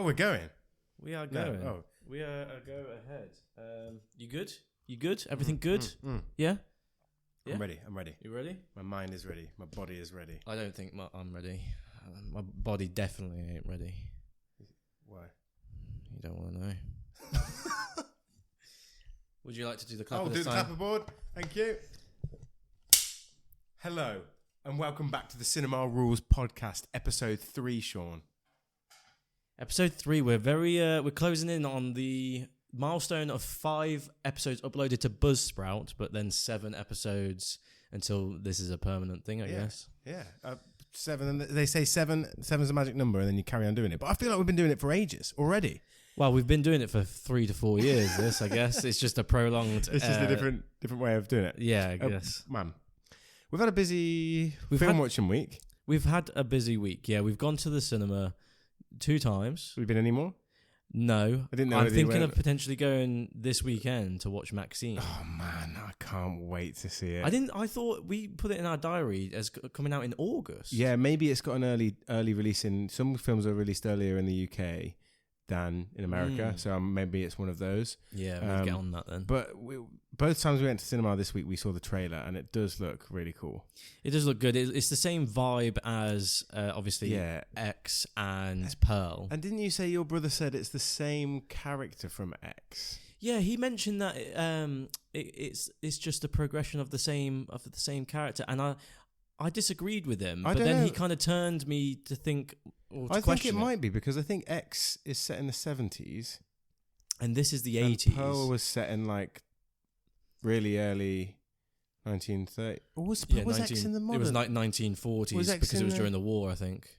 Oh, we're going. We are going. No, oh. We are a go ahead. You good? You good? Everything good? Yeah? Yeah? I'm ready. You ready? My mind is ready. My body is ready. I don't think I'm ready. My body definitely ain't ready. Why? You don't want to know. Would you like to do the clap? Oh, do the clapperboard. Thank you. Hello, and welcome back to the Cinema Rules podcast, episode 3, Sean. Episode 3. We're closing in on the milestone of 5 episodes uploaded to Buzzsprout, but then 7 episodes until this is a permanent thing, I guess. Yeah. 7, and they say 7's a magic number, and then you carry on doing it. But I feel like we've been doing it for ages already. Well, we've been doing it for 3 to 4 years. This, I guess, it's just a prolonged. It's just a different way of doing it. Yeah, I guess. Man, we've had a busy film watching week. We've had a busy week. Yeah, we've gone to the cinema 2 times. Have we been any more? No, I didn't know. I'm thinking of potentially going this weekend to watch Maxine. Oh man, I can't wait to see it. I thought we put it in our diary as coming out in August. Yeah, maybe it's got an early release in. Some films are released earlier in the UK than in America, so maybe it's one of those. Yeah, we'll get on that then. But both times we went to cinema this week, we saw the trailer, and it does look really cool. It does look good. It's the same vibe as obviously X and Pearl. And didn't you say your brother said it's the same character from X? Yeah, he mentioned that it's just a progression of the same character, and I disagreed with him. But then he kind of turned me to think. I think it might be because I think X is set in the 70s. And this is the and 80s. Pearl was set in like really early 1930. Was X in the modern? It was like 1940s because it was during the war, I think.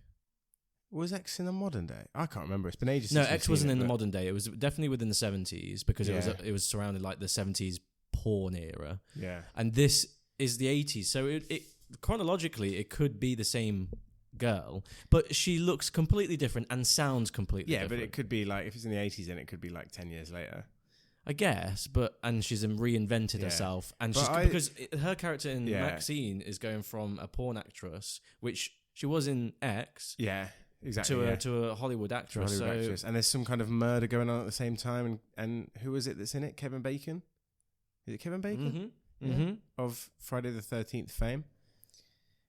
Was X in the modern day? I can't remember. It's been ages. No, since X wasn't in the modern day. It was definitely within the 70s because it was surrounded like the 70s porn era. Yeah. And this is the 80s. So it chronologically it could be the same girl, but she looks completely different and sounds completely different. Yeah, but it could be like, if it's in the 80s, then it could be like 10 years later. I guess, and she's reinvented herself, and because her character in Maxine is going from a porn actress, which she was in X, exactly, to a Hollywood actress. And there's some kind of murder going on at the same time, and who is it that's in it? Kevin Bacon? Is it Kevin Bacon? Mm-hmm. Of Friday the 13th fame.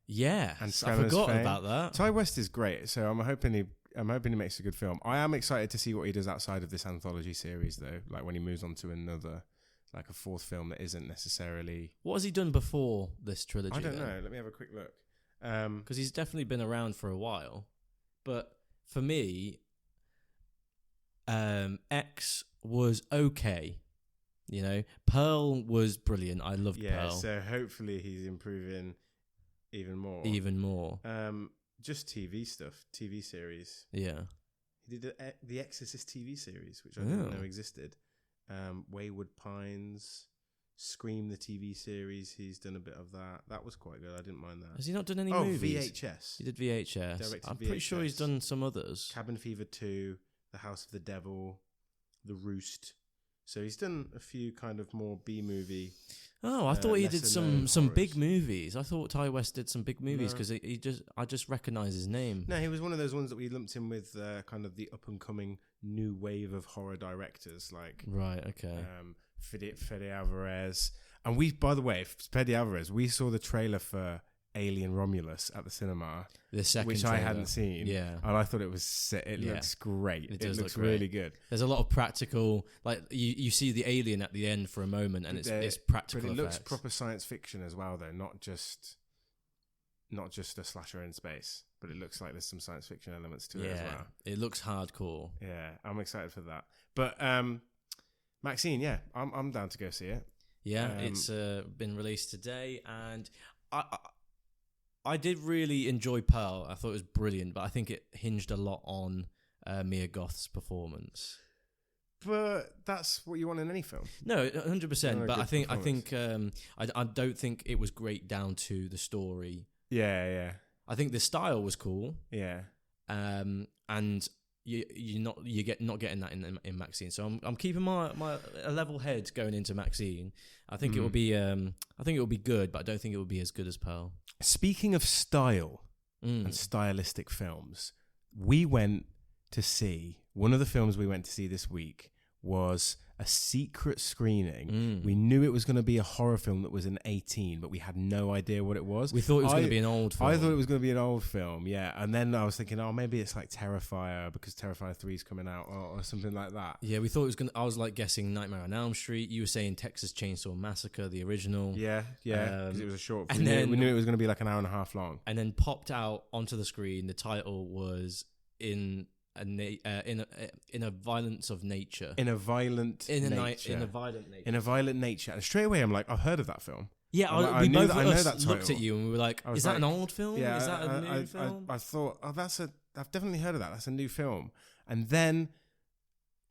Yeah, and I forgot about that. Ty West is great, so I'm hoping he makes a good film. I am excited to see what he does outside of this anthology series, though. Like when he moves on to another, like a 4th film that isn't necessarily. What has he done before this trilogy? I don't know. Let me have a quick look. Because he's definitely been around for a while, but for me, X was okay. You know, Pearl was brilliant. I loved Pearl. Yeah, so hopefully he's improving. Even more. Just TV stuff, TV series. Yeah. He did the Exorcist TV series, which I didn't know existed. Wayward Pines, Scream the TV series. He's done a bit of that. That was quite good. I didn't mind that. Has he not done any movies? VHS. He did VHS. I'm pretty sure he's done some others. Cabin Fever 2, The House of the Devil, The Roost. So he's done a few kind of more B-movie. Oh, I thought he did some big movies. I thought Ty West did some big movies because I just recognise his name. No, he was one of those ones that we lumped in with kind of the up and coming new wave of horror directors, like Fede Alvarez. And by the way, Fede Alvarez, we saw the trailer for Alien Romulus at the cinema, the second which trailer. I hadn't seen, and I thought it was sick. It looks great. It looks really good. There's a lot of practical, like you see the alien at the end for a moment, and it's practical. But it effects. looks proper science fiction as well, though, not just a slasher in space. But it looks like there's some science fiction elements to it as well. It looks hardcore. Yeah, I'm excited for that. But Maxine, I'm down to go see it. Yeah, it's been released today, and I did really enjoy Pearl. I thought it was brilliant, but I think it hinged a lot on Mia Goth's performance. But that's what you want in any film. No, 100%. But I don't think it was great down to the story. Yeah. I think the style was cool. Yeah. And you're not getting that in Maxine. So I'm keeping a level head going into Maxine. I think it will be good, but I don't think it will be as good as Pearl. Speaking of style and stylistic films, we went to see one of the films we went to see this week was a secret screening. We knew it was going to be a horror film that was an 18, but we had no idea what it was. We thought it was going to be an old film. I thought it was going to be an old film, yeah. And then I was thinking, maybe it's like Terrifier because Terrifier 3 is coming out or something like that. Yeah, we thought it was going to... I was like guessing Nightmare on Elm Street. You were saying Texas Chainsaw Massacre, the original. Yeah, because it was a short film. We knew it was going to be like an hour and a half long. And then popped out onto the screen, the title was In a violence of nature. In a violent nature. In a violent nature. And straight away, I'm like, I've heard of that film. Yeah, I know that looked at you and we were like, is that an old film? Yeah, is that a new film? I thought, I've definitely heard of that. That's a new film. And then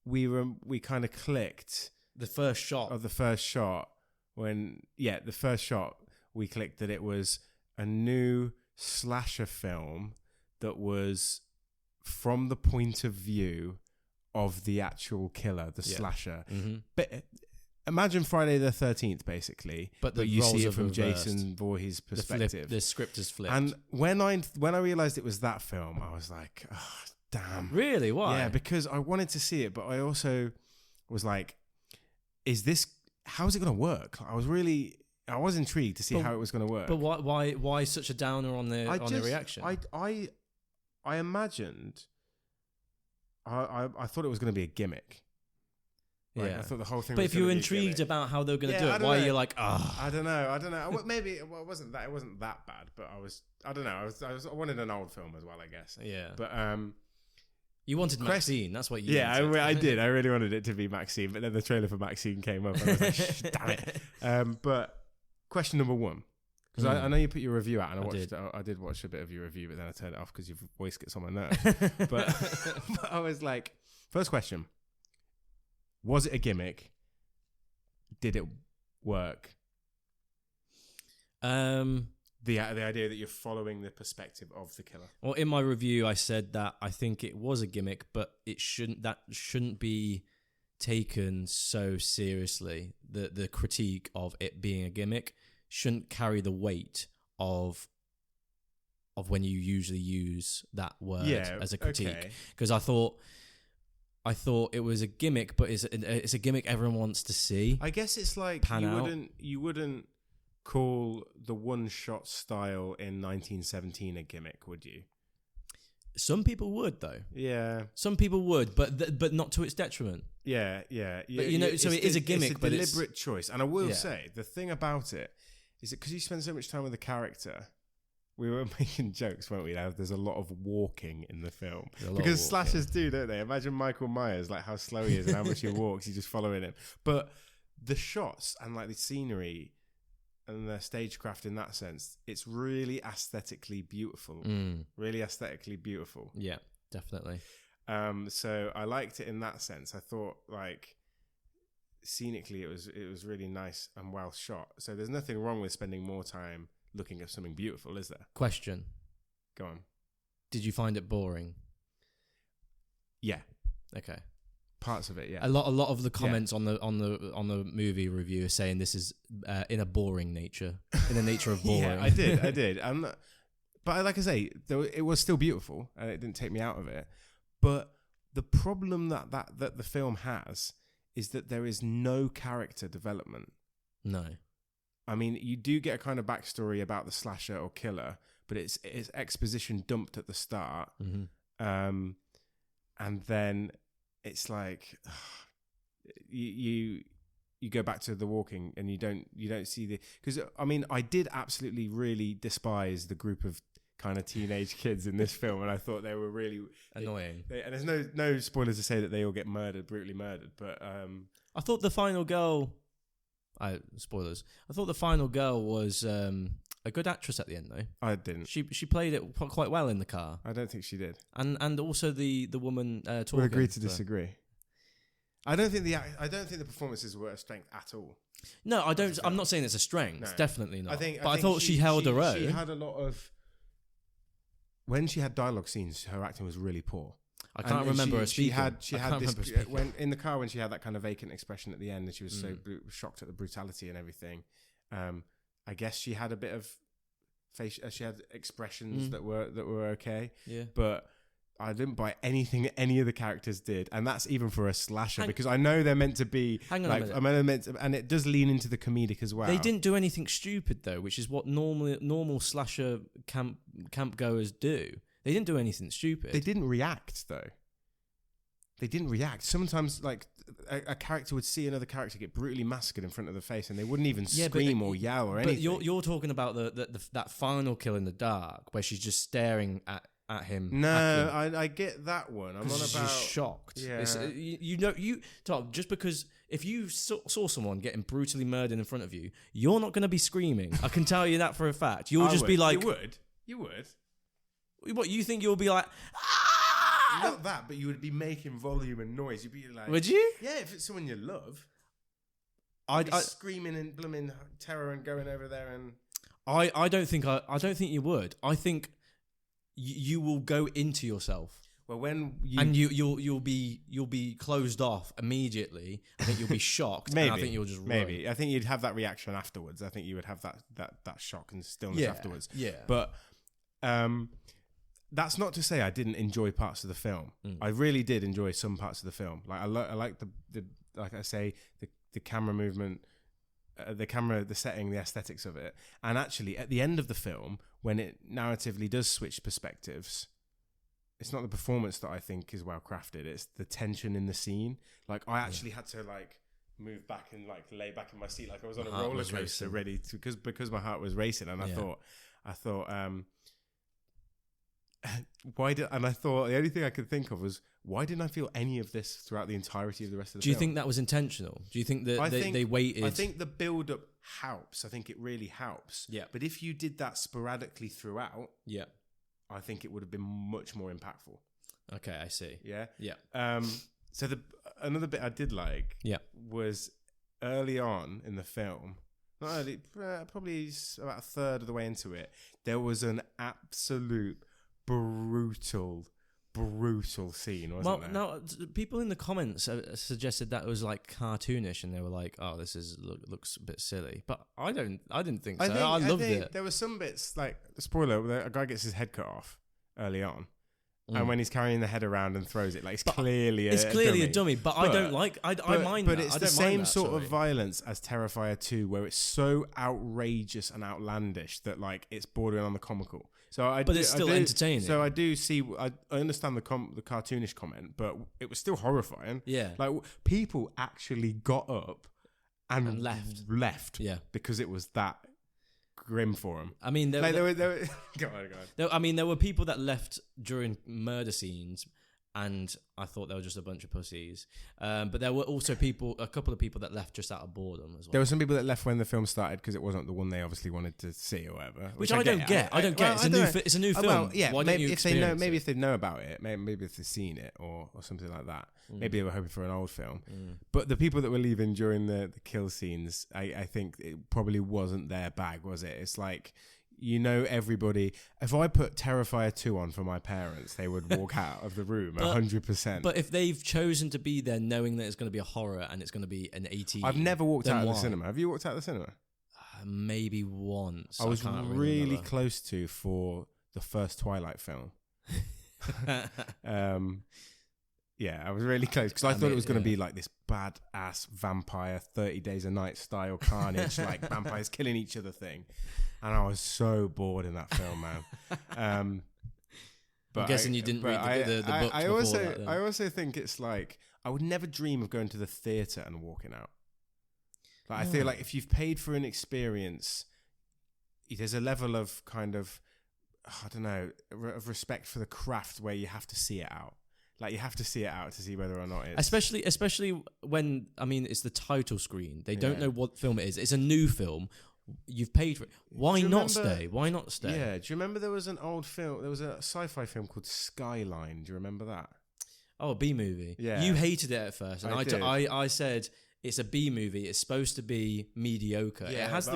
we kind of clicked. The first shot. We clicked that it was a new slasher film that was from the point of view of the actual killer, the slasher. Mm-hmm. But imagine Friday the 13th, basically, but you see it from reversed. Jason Voorhees' perspective. The script is flipped. And when I realized it was that film, I was like, oh, damn. Really? Why? Yeah, because I wanted to see it, but I also was like, how is it going to work? I was intrigued to see how it was going to work. But why such a downer on the reaction? I imagined. I thought it was going to be a gimmick. Like, I thought the whole thing. But if you were intrigued about how they were going to do it, why are you like, I don't know. Well, maybe it wasn't that bad. But I don't know. I wanted an old film as well, I guess. Yeah. But you wanted Maxine. That's what you. Yeah, I did. I really wanted it to be Maxine, but then the trailer for Maxine came up, and I was like, damn it. But question number one. Because I know you put your review out, and I did watch a bit of your review, but then I turned it off because your voice gets on my nerves. but I was like, first question: was it a gimmick? Did it work? The idea that you're following the perspective of the killer. Well, in my review, I said that I think it was a gimmick, but it shouldn't be taken so seriously. The critique of it being a gimmick shouldn't carry the weight of when you usually use that word as a critique. Because I thought it was a gimmick, but it's a gimmick everyone wants to see. I guess it's like you wouldn't call the one-shot style in 1917 a gimmick, would you? Some people would, though. Yeah. Some people would, but not to its detriment. Yeah. But so it is a gimmick, but it's a deliberate choice. And I will say, the thing about it is that because you spend so much time with the character, we were making jokes, weren't we? There's a lot of walking in the film. Because slashers do, don't they? Imagine Michael Myers, like how slow he is and how much he walks. You're just following him. But the shots and like the scenery and the stagecraft in that sense, it's really aesthetically beautiful. Really aesthetically beautiful. Yeah, definitely. So I liked it in that sense. I thought like scenically it was really nice and well shot. So there's nothing wrong with spending more time looking at something beautiful, is there? Question. Go on. Did you find it boring? Yeah. Okay. Parts of it, yeah. A lot of the comments on the movie review are saying this is in a boring nature, in the nature of boring. Yeah, I did. But like I say, it was still beautiful, and it didn't take me out of it. But the problem that the film has is that there is no character development. No. I mean, you do get a kind of backstory about the slasher or killer, but it's exposition dumped at the start, and then it's like you go back to the walking and you don't see because I mean I did absolutely really despise the group of kind of teenage kids in this film, and I thought they were really annoying. And there's no spoilers to say that they all get brutally murdered, but I thought the final girl. Spoilers. I thought the final girl was a good actress at the end, though. I didn't. She played it quite well in the car. I don't think she did. And also the woman talking. We agree to disagree. I don't think the performances were a strength at all. No, I don't. I'm not saying it's a strength. No. Definitely not. I thought she held her own. She had a lot of. When she had dialogue scenes, her acting was really poor. I can't remember her speaking. She had this when in the car when she had that kind of vacant expression at the end, and she was so shocked at the brutality and everything. I guess she had a bit of face. She had expressions that were okay. Yeah. But I didn't buy anything any of the characters did, and that's even for a slasher, because I know they're meant to be. Hang on like, a minute. And it does lean into the comedic as well. They didn't do anything stupid though, which is what normal slasher camp goers do. They didn't do anything stupid. They didn't react though. They didn't react. Sometimes, like a character would see another character get brutally massacred in front of their face, and they wouldn't even scream or yell or anything. But you're talking about that final kill in the dark where she's just staring at him. No, I get that one. I'm on about. She's shocked. Yeah. Tom, just because if you saw someone getting brutally murdered in front of you, you're not going to be screaming. I can tell you that for a fact. You'll just be like, you would. What you think you'll be like? Not that, but you would be making volume and noise. You'd be like, would you? Yeah, if it's someone you love. I'd be screaming and blooming terror and going over there and. I don't think you would. I think you will go into yourself. Well, when you'll be closed off immediately. I think you'll be shocked. Maybe. And I think you'll just run. Maybe. I think you'd have that reaction afterwards. I think you would have that shock and stillness afterwards. Yeah. But that's not to say I didn't enjoy parts of the film. I really did enjoy some parts of the film. Like I like the like I say the camera movement. The setting, the aesthetics of it. And actually, at the end of the film, when it narratively does switch perspectives, it's not the performance that I think is well crafted. It's the tension in the scene. Like, I actually had to, like, move back and, like, lay back in my seat like I was on a roller coaster ready to... Because my heart was racing. And I thought... the only thing I could think of was, why didn't I feel any of this throughout the entirety of the rest of the film? Do you think that was intentional? Do you think that they waited? I think the build-up helps. I think it really helps. Yeah. But if you did that sporadically throughout, I think it would have been much more impactful. Okay, I see. Yeah? Yeah. So another bit I did like was early on in the film, not early, probably about a third of the way into it, there was an absolute brutal scene, wasn't there? Well, no, people in the comments suggested that it was like cartoonish, and they were like, "Oh, this looks a bit silly." But I didn't think so. I loved it. There were some bits, like, spoiler, a guy gets his head cut off early on, and when he's carrying the head around and throws it, like, it's clearly a dummy. But I don't like. I mind. But it's the same sort of violence as Terrifier 2, where it's so outrageous and outlandish that, like, it's bordering on the comical. But it's still entertaining. So I do see. I understand the cartoonish comment, but it was still horrifying. Yeah, like people actually got up and left. Yeah, because it was that grim for them. I mean, there were go on. There were people that left during murder scenes, and I thought they were just a bunch of pussies. But there were also a couple of people that left just out of boredom as well. There were some people that left when the film started because it wasn't the one they obviously wanted to see or whatever. Which I don't get. I don't get. It's a new film. Well, yeah, maybe if they know, maybe if they know about it, maybe if they've seen it or something like that. Maybe they were hoping for an old film. But the people that were leaving during the kill scenes, I think it probably wasn't their bag, was it? It's like, you know, everybody. If I put Terrifier 2 on for my parents, they would walk out of the room 100%. But if they've chosen to be there knowing that it's going to be a horror and it's going to be an 18... I've never walked out of the cinema. Have you walked out of the cinema? Maybe once. I was really close to for the first Twilight film. Yeah, I was really close because I thought it was going to be like this badass vampire 30 Days a Night style carnage, like vampires killing each other thing. And I was so bored in that film, man. But I'm guessing you didn't read the books before that. I also think it's like, I would never dream of going to the theatre and walking out. Like, I feel like if you've paid for an experience, there's a level of kind of, I don't know, of respect for the craft where you have to see it out. Like, you have to see it out to see whether or not it's... Especially when, I mean, it's the title screen. They don't know what film it is. It's a new film. You've paid for it. Why not stay? Yeah. Do you remember there was an old film? There was a sci-fi film called Skyline. Do you remember that? Oh, a B movie. Yeah. You hated it at first, and I said it's a B movie. It's supposed to be mediocre. Yeah, it has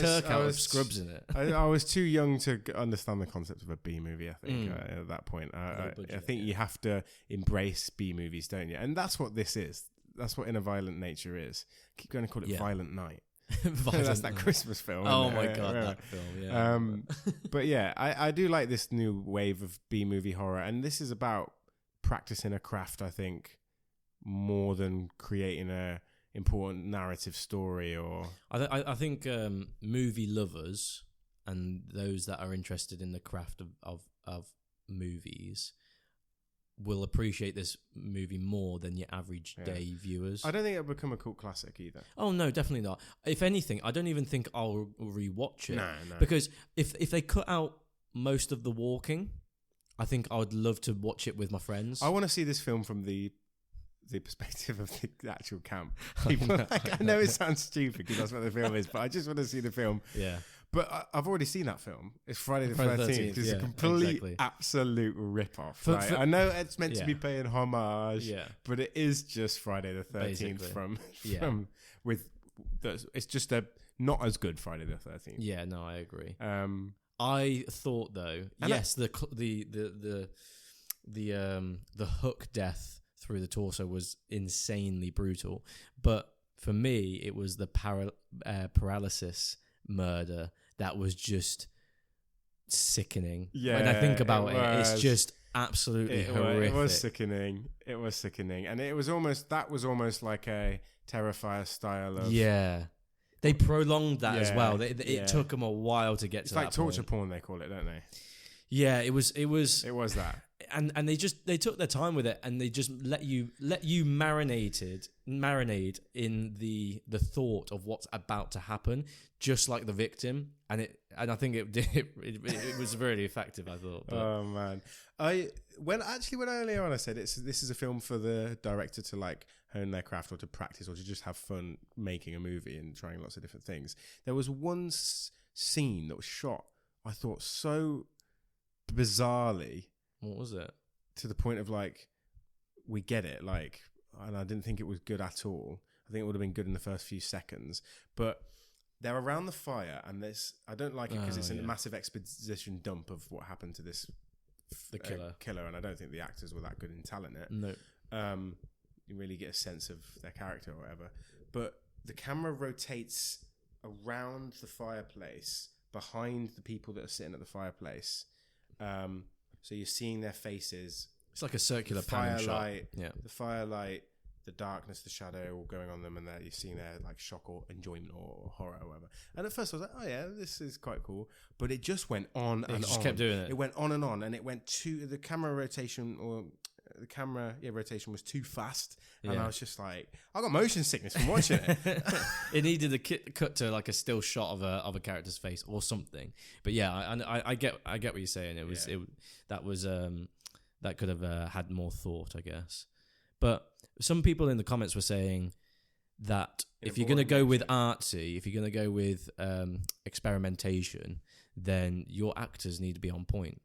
Turk out of Scrubs in it. I was too young to understand the concept of a B movie. I think at that point, I think you have to embrace B movies, don't you? And that's what this is. That's what In a Violent Nature is. I keep going to call it Violent Night. That's that Christmas film. Oh my god, that film. Yeah. But yeah, I do like this new wave of B-movie horror, and this is about practicing a craft, I think, more than creating a important narrative story. Or I think movie lovers and those that are interested in the craft of movies will appreciate this movie more than your average day viewers. I don't think it'll become a cult classic either. Oh no, definitely not. If anything, I don't even think I'll rewatch it. No. Because if they cut out most of the walking, I think I would love to watch it with my friends. I want to see this film from the perspective of the actual camp. People, I know it sounds stupid because that's what the film is, but I just want to see the film. Yeah. But I've already seen that film. It's Friday the 13th. It's a complete, absolute rip-off. Right? I know it's meant to be paying homage, but it is just Friday the 13th from with. It's just a not as good Friday the 13th. Yeah, no, I agree. I thought though, yes, the hook death through the torso was insanely brutal, but for me, it was the paralysis murder that was just sickening. Yeah, when I think about it, it's just absolutely horrific. It was sickening. And it was almost like a Terrifier style of They prolonged that as well. It took them a while to get to that. It's like torture porn, they call it, don't they? Yeah, it was that. And they took their time with it, and they just let you marinate in the thought of what's about to happen, just like the victim. And I think it was really effective, I thought. But. Oh man, when earlier on I said this is a film for the director to like hone their craft or to practice or to just have fun making a movie and trying lots of different things. There was one scene that was shot, I thought, so bizarrely. What was it? To the point of like, we get it, like, and I didn't think it was good at all. I think it would have been good in the first few seconds, but they're around the fire, and I don't like it because it's a massive exposition dump of what happened to this killer, and I don't think the actors were that good in telling it. No, you really get a sense of their character or whatever. But the camera rotates around the fireplace, behind the people that are sitting at the fireplace. So you're seeing their faces. It's like a circular panel shot. Yeah. The firelight, the darkness, the shadow all going on them, and you're seeing their like shock or enjoyment or horror or whatever. And at first I was like, oh yeah, this is quite cool. But it just went on and on. It just kept doing it. It went on, and it went the camera rotation rotation was too fast, and I was just like, I got motion sickness from watching it. It needed a cut to like a still shot of a character's face or something. But yeah, I get what you're saying. That could have had more thought, I guess. But some people in the comments were saying that if you're going to go with artsy, if you're going to go with experimentation, then your actors need to be on point.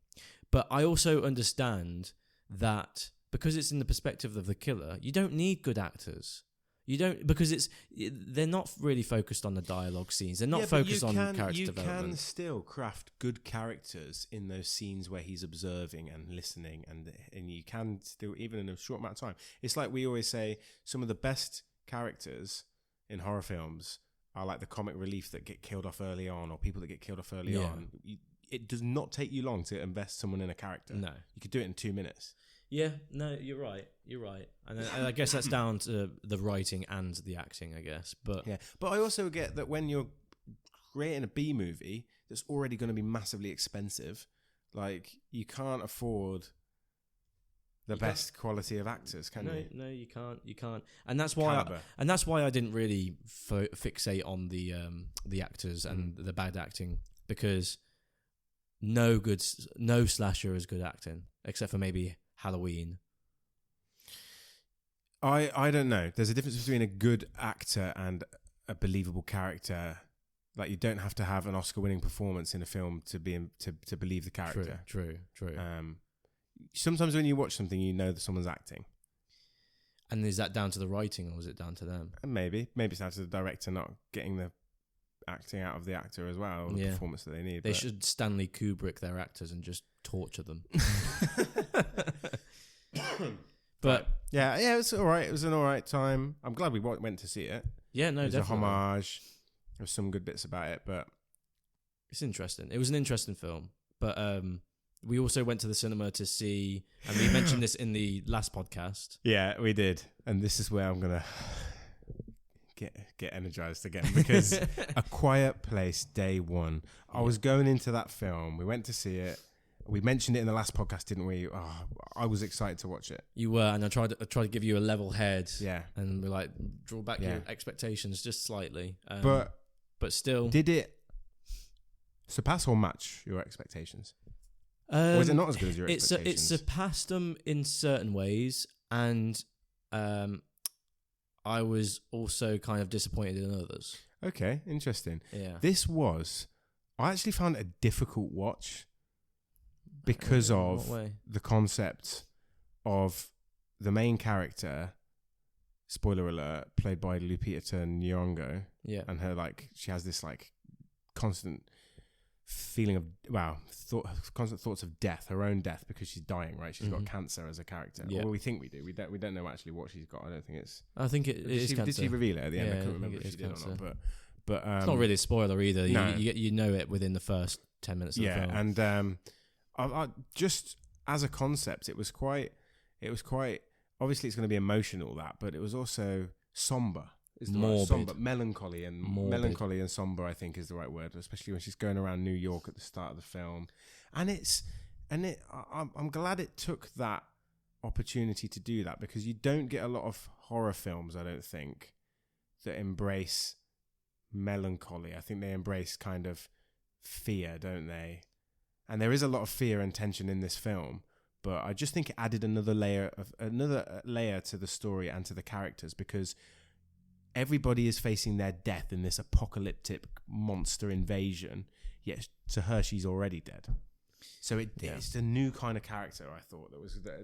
But I also understand that because it's in the perspective of the killer, you don't need good actors. You don't, because they're not really focused on the dialogue scenes. They're not focused on character development. You can still craft good characters in those scenes where he's observing and listening, and you can still, even in a short amount of time. It's like we always say, some of the best characters in horror films are like the comic relief that get killed off early on, or people that get killed off early on. It does not take you long to invest someone in a character. No. You could do it in 2 minutes. Yeah, no, you're right. And I guess that's down to the writing and the acting, I guess. But I also get that when you're creating a B movie that's already going to be massively expensive, like you can't afford the best quality of actors, can you? No, you can't. And that's why I didn't really fixate on the actors and the bad acting, because no slasher is good acting except for maybe Halloween. I don't know. There's a difference between a good actor and a believable character. Like, you don't have to have an Oscar-winning performance in a film to believe the character. True. Sometimes when you watch something, you know that someone's acting. And is that down to the writing, or is it down to them? Maybe it's down to the director not getting the acting out of the actor as well, or the performance that they need. They should Stanley Kubrick their actors and just torture them. But yeah, it was all right. It was an all right time. I'm glad we went to see it. Yeah, no, it was definitely a homage. There's some good bits about it, but it's interesting. It was an interesting film, but we also went to the cinema to see, and we mentioned this in the last podcast. Yeah, we did, and this is where I'm gonna get energized again, because A Quiet Place Day One. I was going into that film. We went to see it. We mentioned it in the last podcast, didn't we? Oh, I was excited to watch it. You were, and I tried to give you a level head. Yeah, and we're like, draw back your expectations just slightly. But still, did it surpass or match your expectations? Or is it not as good as your expectations? It surpassed them in certain ways, and I was also kind of disappointed in others. Okay, interesting. Yeah. I actually found it a difficult watch because of the concept of the main character, spoiler alert, played by Lupita Nyong'o. Yeah. And her, like, she has this, like, constant feeling of, constant thoughts of death, her own death, because she's dying, right? She's got cancer as a character. Yeah. Well, we think we do. We don't know actually what she's got. I don't think it's... I think it is cancer. Did she reveal it at the end? I can't remember if she did or not. But it's not really a spoiler either. No. You know it within the first 10 minutes of the film. Yeah, and I just as a concept, it was quite. Obviously, it's going to be emotional, but it was also somber. Morbid. Melancholy and somber, I think, is the right word, especially when she's going around New York at the start of the film. I'm glad it took that opportunity to do that, because you don't get a lot of horror films, I don't think, that embrace melancholy. I think they embrace kind of fear, don't they? And there is a lot of fear and tension in this film, but I just think it added another layer to the story and to the characters, because everybody is facing their death in this apocalyptic monster invasion, yet to her, she's already dead. So it's a new kind of character, I thought,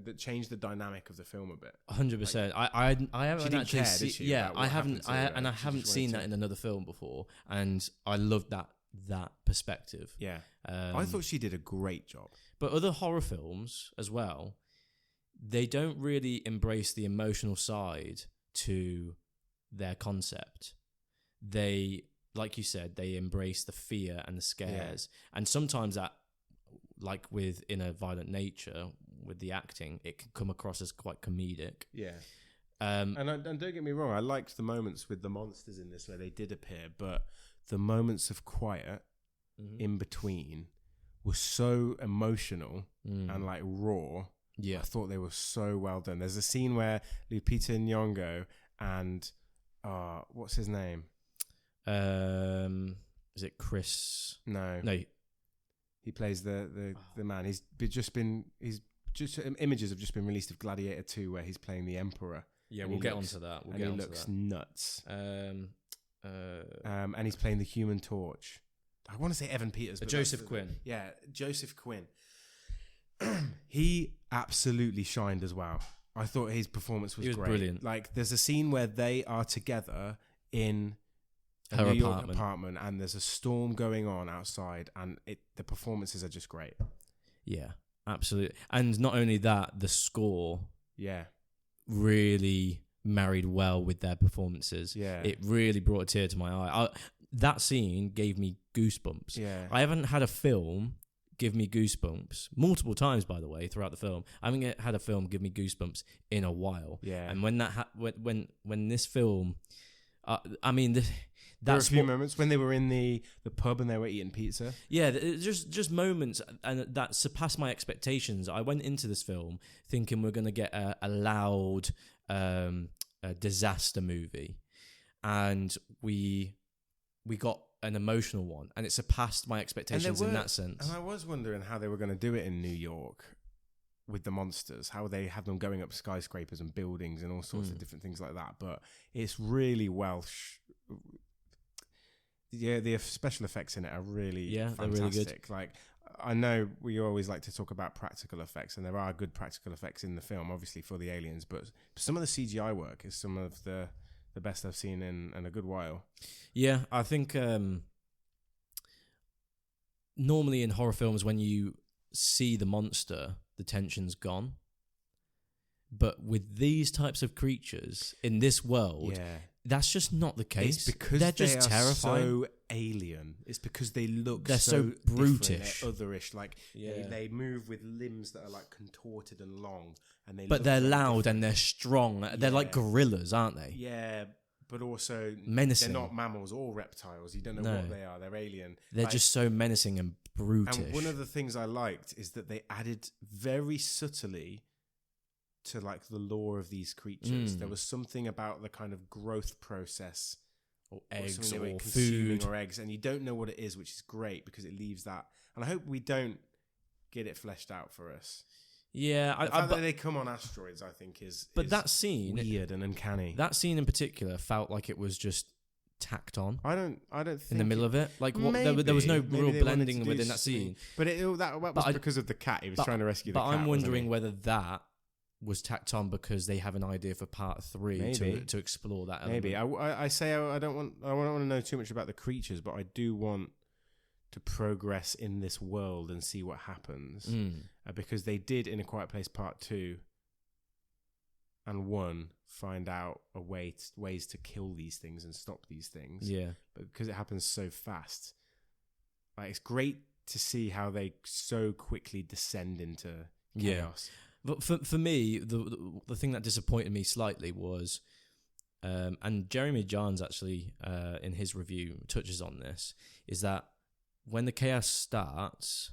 that changed the dynamic of the film a bit. 100%. I haven't actually seen. Yeah, I haven't. I haven't seen that in another film before, and I loved that perspective. Yeah, I thought she did a great job. But other horror films as well, they don't really embrace the emotional side to their concept. They, like you said, they embrace the fear and the scares, and sometimes that, like with In a Violent Nature, with the acting, it can come across as quite comedic. Yeah. And don't get me wrong, I liked the moments with the monsters in this where they did appear, but the moments of quiet in between were so emotional and like raw. Yeah. I thought they were so well done. There's a scene where Lupita Nyong'o and what's his name? Is it Chris? No. He plays the man. Images have just been released of Gladiator 2 where he's playing the Emperor. Yeah, we'll get onto that. He looks nuts. And he's playing the Human Torch. I want to say Evan Peters. But Joseph Quinn. Yeah, Joseph Quinn. He absolutely shined as well. I thought his performance was great. Brilliant. Like, there's a scene where they are together in her New York apartment, and there's a storm going on outside, and the performances are just great. Yeah, absolutely. And not only that, the score really married well with their performances. Yeah. It really brought a tear to my eye. That scene gave me goosebumps. Yeah. I haven't had a film give me goosebumps multiple times, by the way, throughout the film. I haven't had a film give me goosebumps in a while. Yeah. And when that when this film, there were a few moments when they were in the pub and they were eating pizza. Yeah, just moments and that surpassed my expectations. I went into this film thinking we're going to get a loud disaster movie, and we got an emotional one, and it surpassed my expectations in that sense. And I was wondering how they were going to do it in New York with the monsters, how they have them going up skyscrapers and buildings and all sorts of different things like that. But it's really the special effects in it are really fantastic. They're really good. Like, I know we always like to talk about practical effects, and there are good practical effects in the film, obviously for the aliens, but some of the CGI work is some of the best I've seen in a good while. Yeah, I think normally in horror films, when you see the monster, the tension's gone. But with these types of creatures in this world, That's just not the case. It's because they're just terrifying. So alien. It's because they look they're so brutish, they're otherish. Like they move with limbs that are like contorted and long, and they're loud and they're strong. They're like gorillas, aren't they? Yeah, but also menacing. They're not mammals or reptiles. You don't know what they are. They're alien. They're just so menacing and brutish. And one of the things I liked is that they added very subtly to like the lore of these creatures. There was something about the kind of growth process, or eggs, or food, or eggs, and you don't know what it is, which is great because it leaves that. And I hope we don't get it fleshed out for us. Yeah, the fact that they come on asteroids, I think, is that scene weird and uncanny. That scene in particular felt like it was just tacked on. I don't think in the middle of it, like there was no real blending within that scene. But that was because of the cat. He was trying to rescue the cat. But I'm wondering whether that was tacked on because they have an idea for part 3 to explore that element. Maybe I say I don't want to know too much about the creatures, but I do want to progress in this world and see what happens, because they did in A Quiet Place Part 2 and 1 find out ways to kill these things and stop these things. Yeah, but because it happens so fast, like it's great to see how they so quickly descend into chaos. But for me, the thing that disappointed me slightly was, and Jeremy Johns actually in his review touches on this, is that when the chaos starts,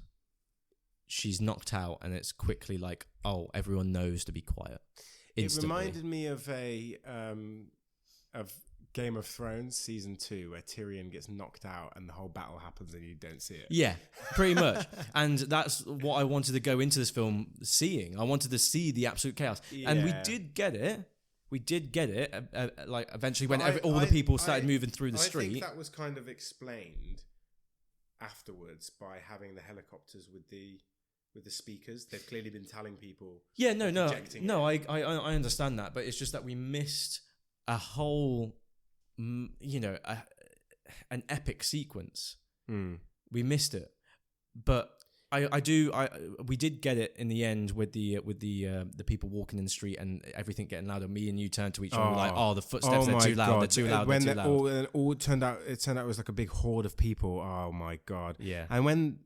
she's knocked out, and it's quickly like, oh, everyone knows to be quiet. Instantly. It reminded me of of Game of Thrones season 2, where Tyrion gets knocked out and the whole battle happens and you don't see it. Yeah, pretty much. And that's what I wanted to go into this film seeing. I wanted to see the absolute chaos. Yeah. And we did get it. Like eventually when all the people started moving through the street. I think that was kind of explained afterwards by having the helicopters with the speakers. They've clearly been telling people. Yeah, no. I understand that, but it's just that we missed a whole, an epic sequence. We missed it, but we did get it in the end with the people walking in the street and everything getting louder. Me and you turned to each other like, oh, the footsteps, they're too loud. They're too loud. When they're too loud. All turned out it was like a big horde of people. Oh my God. Yeah. And when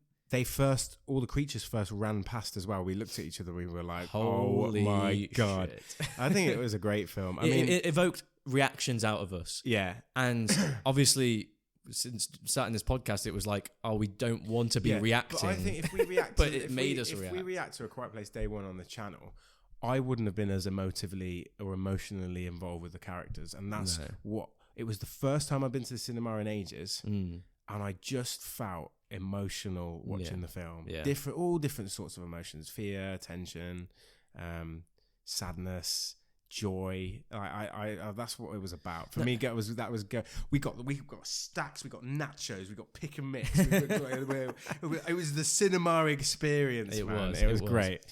all the creatures first ran past as well, we looked at each other, we were like, holy oh my God. Shit. I think it was a great film. It evoked reactions out of us. Yeah. And obviously, since starting this podcast, it was like, oh, we don't want to be reacting. But I think if we react but it made us react. If we react to A Quiet Place Day 1 on the channel, I wouldn't have been as emotively or emotionally involved with the characters. And that's what it was. The first time I've been to the cinema in ages, and I just felt emotional watching the film. Yeah. All different sorts of emotions: fear, tension, sadness, joy. I that's what it was about for me. We got stacks, we got nachos, we got pick and mix. It was the cinema experience. It was great.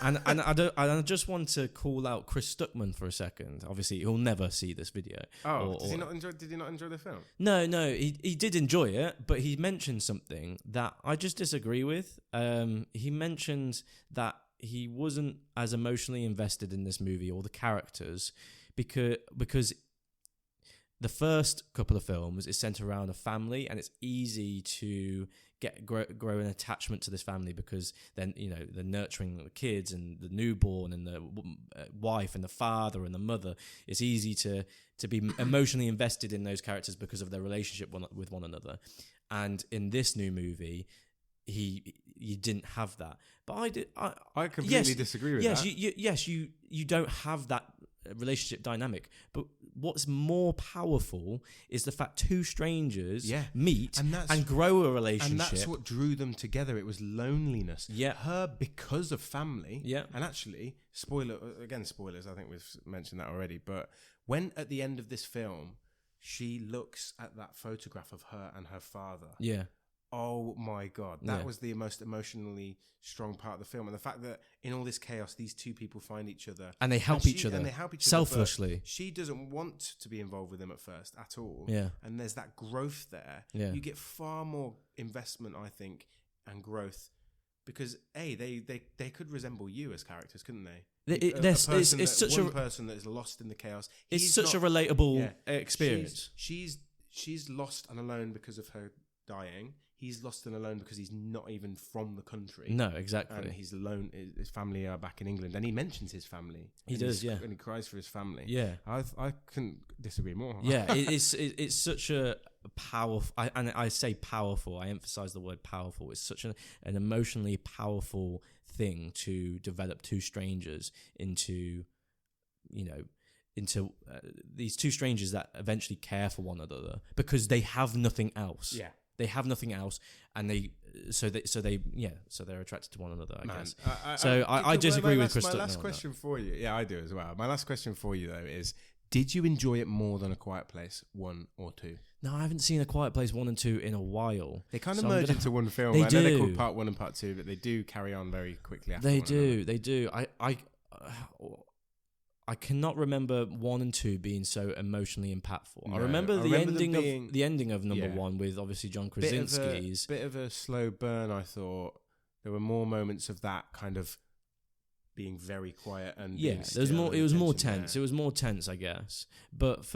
And I just want to call out Chris Stuckman for a second. Obviously, he'll never see this video. Did he not enjoy the film? No, he did enjoy it, but he mentioned something that I just disagree with. He mentioned that he wasn't as emotionally invested in this movie or the characters because the first couple of films is centered around a family, and it's easy to grow an attachment to this family because then they're nurturing the kids and the newborn and the wife and the father and the mother. It's easy to be emotionally invested in those characters because of their relationship with one another. And in this new movie, you didn't have that, but I did. I completely disagree with that. Yes, you don't have that relationship dynamic. But what's more powerful is the fact two strangers meet and grow a relationship, and that's what drew them together. It was loneliness. Yeah, her because of family. Yeah, and actually, spoilers. I think we've mentioned that already. But when at the end of this film, she looks at that photograph of her and her father. Yeah. Oh my God, that was the most emotionally strong part of the film, and the fact that in all this chaos, these two people find each other and they help each other selflessly. She doesn't want to be involved with them at first at all. Yeah, and there's that growth there. Yeah, you get far more investment, I think, and growth because they could resemble you as characters, couldn't they? It's such one person that is lost in the chaos. It's such a relatable experience. She's lost and alone because of her dying. He's lost and alone because he's not even from the country. No, exactly. And he's alone. His family are back in England, and he mentions his family. He does, and he cries for his family. Yeah, I couldn't disagree more. Yeah, it's such a powerful. I say powerful. I emphasize the word powerful. It's such an emotionally powerful thing to develop two strangers into, these two strangers that eventually care for one another because they have nothing else. Yeah. They have nothing else, and so they're attracted to one another. I guess. I disagree with Chris. My last question for you, yeah, I do as well. My last question for you though is: did you enjoy it more than A Quiet Place 1 or 2? No, I haven't seen A Quiet Place 1 and 2 in a while. They kind of merge into one film. I know they're called Part 1 and Part 2, but they do carry on very quickly after. They do. I cannot remember 1 and 2 being so emotionally impactful. No, I remember the ending of number 1 with obviously John Krasinski's. Bit of a slow burn, I thought. There were more moments of that kind of being very quiet and there was more. It was more tense. It was more tense, I guess. But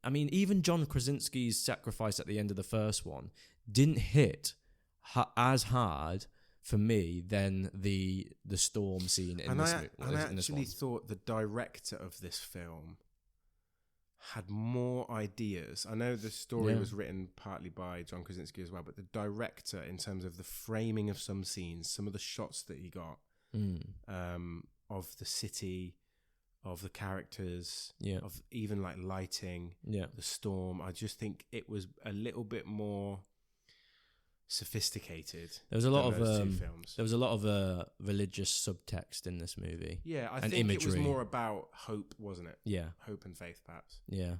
even John Krasinski's sacrifice at the end of the first one didn't hit as hard for me than the storm scene in this movie. And I actually thought the director of this film had more ideas. I know the story was written partly by John Krasinski as well, but the director, in terms of the framing of some scenes, some of the shots that he got of the city, of the characters, of even like lighting, the storm, I just think it was a little bit more sophisticated. There was a lot of religious subtext in this movie. Yeah, I think imagery. It was more about hope, wasn't it? Yeah, hope and faith, perhaps. Yeah.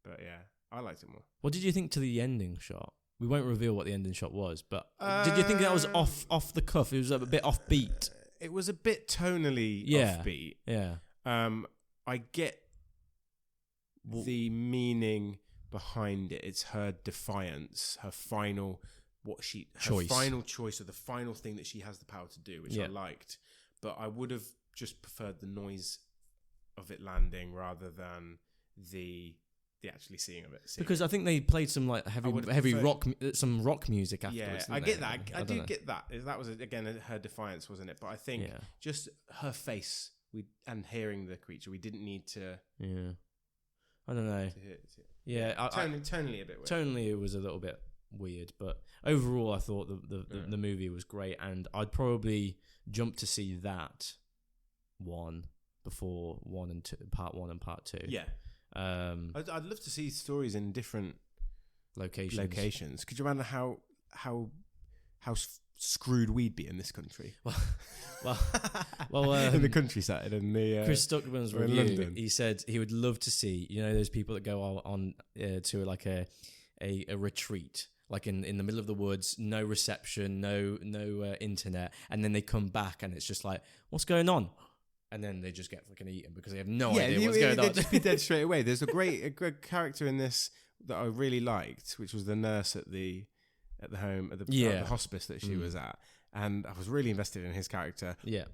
But yeah, I liked it more. What did you think to the ending shot? We won't reveal what the ending shot was, but did you think that was off the cuff? It was a bit offbeat. It was a bit tonally offbeat. Yeah. I get the meaning behind it. It's her defiance, her final final choice, or the final thing that she has the power to do, which I liked. But I would have just preferred the noise of it landing rather than the actually seeing of it. Because I think they played some like heavy rock music afterwards. Yeah, I get that. I do get that. That was again her defiance, wasn't it? But I think just her face, and hearing the creature, we didn't need to. Yeah, I don't know. Tonally a bit weird. Tonally, it was a little bit weird, but overall, I thought the movie was great, and I'd probably jump to see that one before part 1 and part 2. Yeah. I'd love to see stories in different locations. Could you imagine how screwed we'd be in this country? Well, in the countryside, in the Chris Stuckman's review, he said he would love to see those people that go on to like a retreat, like in the middle of the woods, no reception, no internet, and then they come back and it's just like, what's going on? And then they just get fucking eaten because they have no idea what's going on. They'd just be dead straight away. There's a great character in this that I really liked, which was the nurse at the hospice that she was at, and I was really invested in his character. Yeah,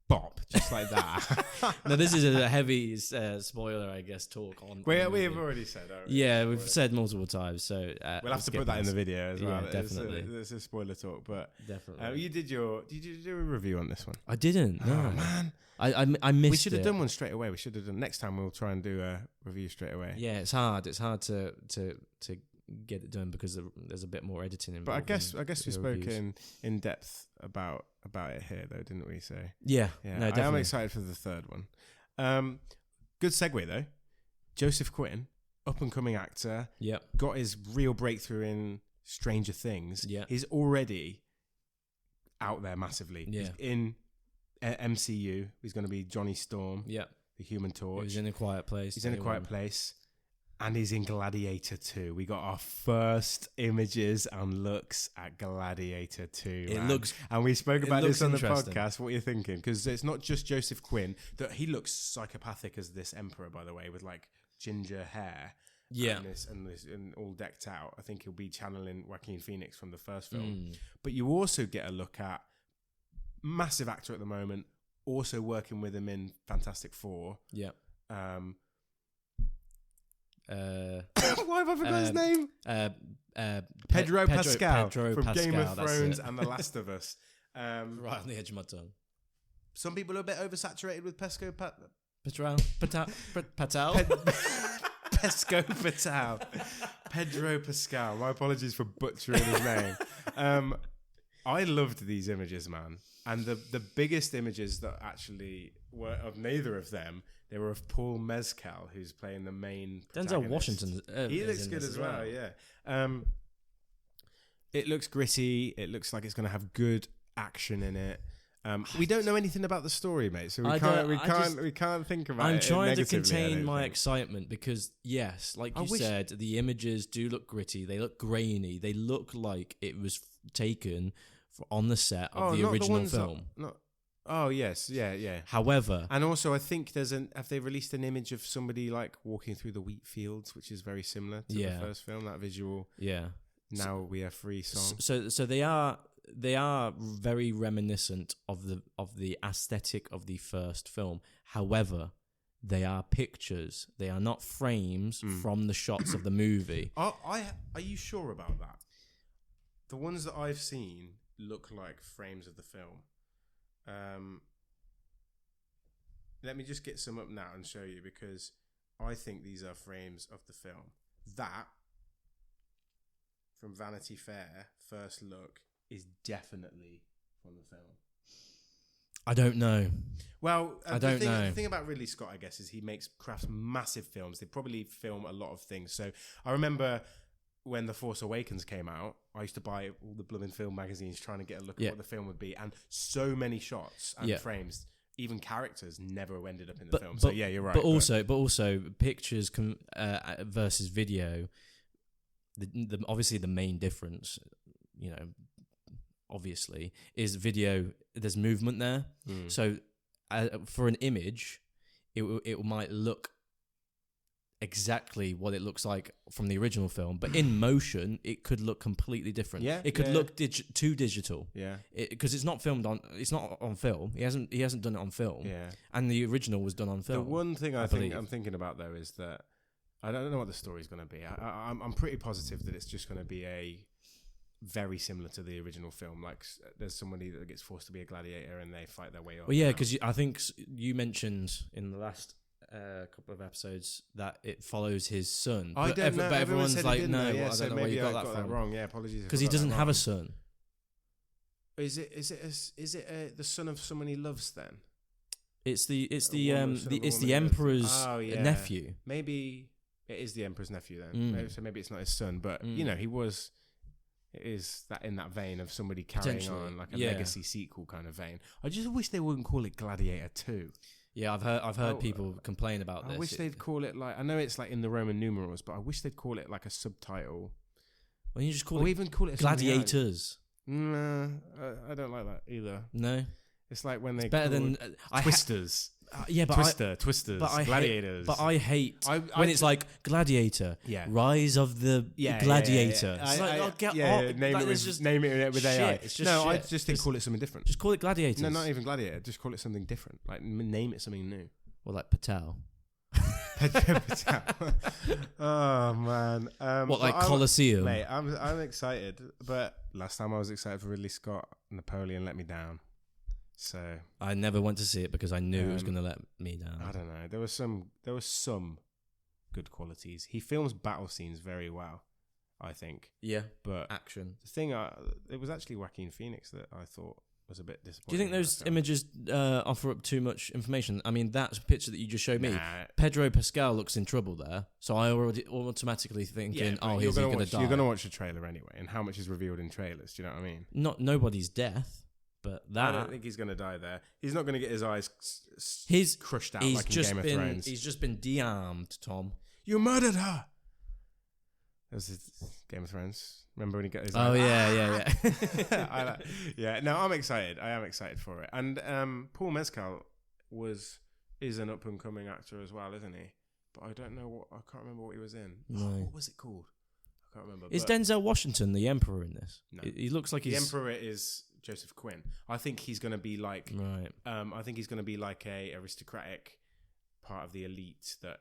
bop, just like that. Now this is a heavy spoiler, I guess. Talk on. We have already said. We've said multiple times, so we'll have to put that in the video as well. Definitely, there's a spoiler talk, but definitely. Did you do a review on this one? I didn't. No, man. I missed it. We should have done one straight away. We should have done. Next time we'll try and do a review straight away. Yeah, it's hard. It's hard to get it done because there's a bit more editing involved. But I guess we spoke in depth about it here, though, didn't we? So yeah. No, definitely. I am excited for the third one. Good segue though. Joseph Quinn, up and coming actor. Yep. Got his real breakthrough in Stranger Things. Yeah. He's already out there massively. Yeah. He's in MCU. He's going to be Johnny Storm. Yeah. The Human Torch. He's in A Quiet Place. He's in A Quiet Place. And he's in Gladiator 2. We got our first images and looks at Gladiator 2. It looks, and we spoke about this on the podcast. What are you thinking? Because it's not just Joseph Quinn. That he looks psychopathic as this emperor, by the way, with like ginger hair. Yeah. And all decked out. I think he'll be channeling Joaquin Phoenix from the first film. But you also get a look at massive actor at the moment, also working with him in Fantastic Four. Yeah. Why have I forgot his name? Pedro Pascal from Game of Thrones and The Last of Us. Right on the edge of my tongue. Some people are a bit oversaturated with Patel. Patel. Pesco Patel. Pedro Pascal. My apologies for butchering his name. I loved these images, man. And the biggest images that actually were of neither of them, they were of Paul Mescal, who's playing the main Denzel Washington. He looks good as well, yeah. It looks gritty. It looks like it's going to have good action in it. We don't know anything about the story, mate, so we can't think about it. I'm trying to contain my excitement because, yes, like you said, the images do look gritty. They look grainy. They look like it was taken on the set of the original film. Oh yes, yeah. However, and also I think have they released an image of somebody like walking through the wheat fields, which is very similar to the first film. That visual. Yeah. Now we are free song. So they are very reminiscent of the aesthetic of the first film. However, they are pictures. They are not frames from the shots of the movie. Are you sure about that? The ones that I've seen look like frames of the film. Let me just get some up now and show you, because I think these are frames of the film. That, from Vanity Fair, first look, is definitely from the film. I don't know. Well, I don't know. The thing about Ridley Scott, I guess, is he crafts massive films. They probably film a lot of things. So I remember when The Force Awakens came out, I used to buy all the blooming film magazines trying to get a look at what the film would be, and so many shots and frames, even characters, never ended up in the film. So yeah, you're right. But also pictures versus video. Obviously the main difference, obviously, is video. There's movement there. So for an image, it might look exactly what it looks like from the original film, but in motion it could look completely different. It could look too digital. Because it's not on film. He hasn't done it on film. And the original was done on film. The one thing I'm thinking about though is that I don't know what the story's going to be. I'm pretty positive that it's just going to be a very similar to the original film. Like there's somebody that gets forced to be a gladiator and they fight their way up. Well, yeah, because I think you mentioned in the last couple of episodes that it follows his son. I don't know. But everyone's like, no, I don't know where you got that wrong. Yeah, apologies. Because he doesn't have a son. Is it the son of someone he loves then? It's the emperor's nephew. Maybe it is the emperor's nephew then. Maybe it's not his son, but he was. It is that in that vein of somebody carrying on, like a legacy sequel kind of vein. I just wish they wouldn't call it Gladiator 2. Yeah, I've heard people complain about this. I wish they'd call it like, I know it's like in the Roman numerals, but I wish they'd call it like a subtitle. Well, you just call it Gladiators. Nah, I don't like that either. No, it's like when they better than Twisters. Twisters, Gladiators. I hate when it's like Gladiator, Rise of the Gladiator. It's like, name it with AI. It's just shit. I just think call it something different. Just call it Gladiators. No, not even Gladiator. Just call it something different. Like name it something new. Or like Patel. Patel. Oh man. Colosseum? Mate, I'm excited, but last time I was excited for Ridley Scott, Napoleon let me down. So I never went to see it because I knew it was going to let me down. I don't know. There was some good qualities. He films battle scenes very well, I think. Yeah, but action. The thing, it was actually Joaquin Phoenix that I thought was a bit disappointing. Do you think those images offer up too much information? I mean, that picture that you just showed me, Pedro Pascal looks in trouble there. So I already automatically thinking, he's going to die. You're going to watch the trailer anyway, and how much is revealed in trailers? Do you know what I mean? Nobody's death. But I don't think he's going to die there. He's not going to get his eyes crushed out like in Game of Thrones. He's just been de-armed, Tom. You murdered her. That was Game of Thrones. Remember when he got his eyes? Oh, yeah. No, I'm excited. I am excited for it. And Paul Mescal is an up-and-coming actor as well, isn't he? But I don't know I can't remember what he was in. No. What was it called? I can't remember. Is Denzel Washington the Emperor in this? No. He looks like the Emperor is Joseph Quinn. I think he's going to be like, right. I think he's going to be like a aristocratic part of the elite that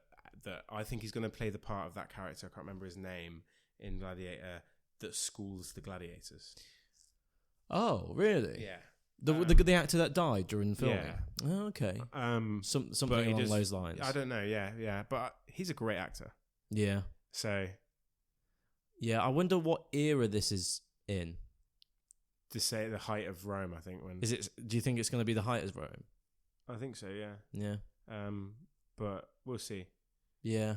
I think he's going to play the part of that character. I can't remember his name in Gladiator that schools the gladiators. Oh, really? Yeah. The actor that died during filming. Yeah. Oh, okay. Something along those lines. I don't know. Yeah. But he's a great actor. Yeah. So. Yeah, I wonder what era this is in. To say the height of Rome, I think. Is it? Do you think it's going to be the height of Rome? I think so. Yeah. Yeah. But we'll see. Yeah.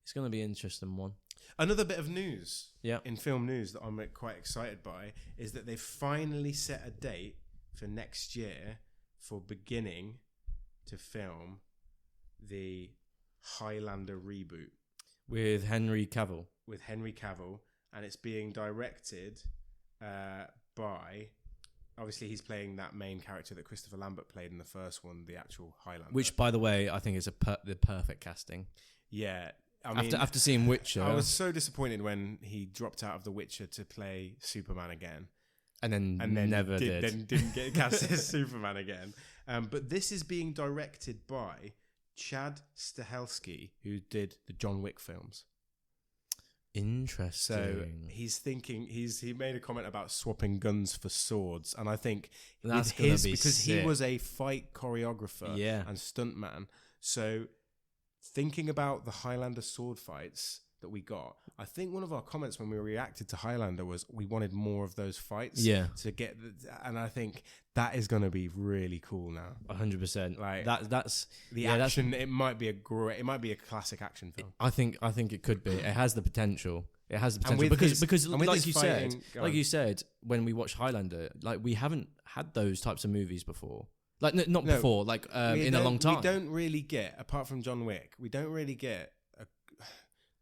It's going to be an interesting one. Another bit of news. Yeah. In film news that I'm quite excited by is that they've finally set a date for next year for beginning to film the Highlander reboot with Henry Cavill. And it's being directed by, obviously he's playing that main character that Christopher Lambert played in the first one, the actual Highlander. Which, by the way, I think is the perfect casting. Yeah. I mean, after seeing Witcher, I was so disappointed when he dropped out of The Witcher to play Superman again. And then never did. Then didn't get cast as Superman again. But this is being directed by Chad Stahelski, who did the John Wick films. Interesting. So he's thinking he made a comment about swapping guns for swords, and I think that's gonna be because sick. he was a fight choreographer and stuntman. So thinking about the Highlander sword fights that we got, I think one of our comments when we reacted to Highlander was we wanted more of those fights. Yeah. To get, and I think that is going to be really cool now. 100%. Like that's the action. It might be a classic action film. I think it could be. It has the potential. It has the potential because like you said, when we watched Highlander, like we haven't had those types of movies before. Like not before, like in a long time. We don't really get, apart from John Wick, we don't really get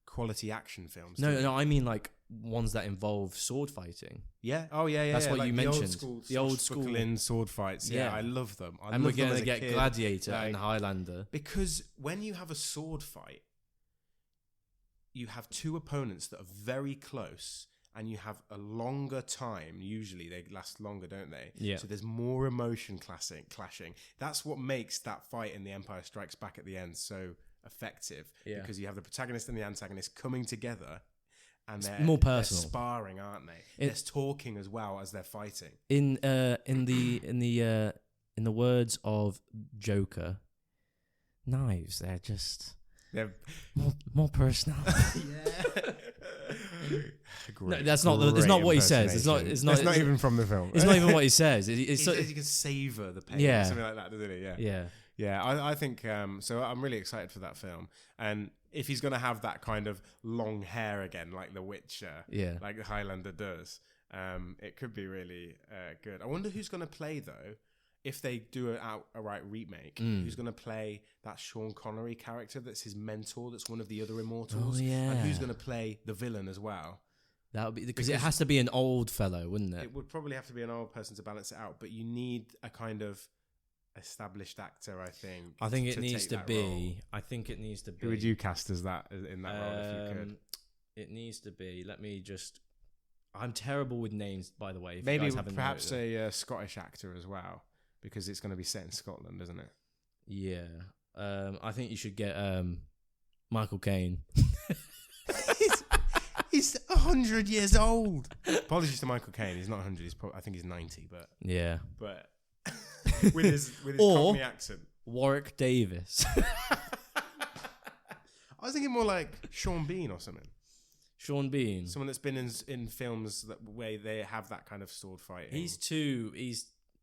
quality action films. No, I mean like ones that involve sword fighting. Yeah. Oh, yeah. That's what like you mentioned. The old school in sword fights. Yeah, I love them. And we're going to get Gladiator and Highlander. Because when you have a sword fight, you have two opponents that are very close, and you have a longer time. Usually they last longer, don't they? Yeah. So there's more emotion clashing. That's what makes that fight in The Empire Strikes Back at the end so effective. Yeah. Because you have the protagonist and the antagonist coming together, and they're more personal. They're sparring, aren't they? They're talking as well as they're fighting. In the words of Joker, knives. They're more personal. Yeah. No, that's not what he says. It's not even from the film. It's not even what he says. He says you can savor the pain. Yeah. Something like that, doesn't he? Yeah. I think so. I'm really excited for that film, and if he's going to have that kind of long hair again, like The Witcher, like the Highlander does, it could be really good. I wonder who's going to play though. If they do an outright remake, who's going to play that Sean Connery character that's his mentor, that's one of the other immortals? Oh, yeah. And who's going to play the villain as well? That would be because it has to be an old fellow, wouldn't it? It would probably have to be an old person to balance it out, but you need a kind of established actor, I think. I think it needs to be. I think it needs to be. Who would you cast as that in that role if you could? It needs to be. Let me just. I'm terrible with names, by the way. Maybe perhaps a Scottish actor as well. Because it's going to be set in Scotland, isn't it? Yeah. I think you should get Michael Caine. He's 100 years old. Apologies to Michael Caine. He's not 100. I think he's 90. But yeah. But with his Cockney accent. Warwick Davis. I was thinking more like Sean Bean or something. Sean Bean. Someone that's been in films where they have that kind of sword fighting.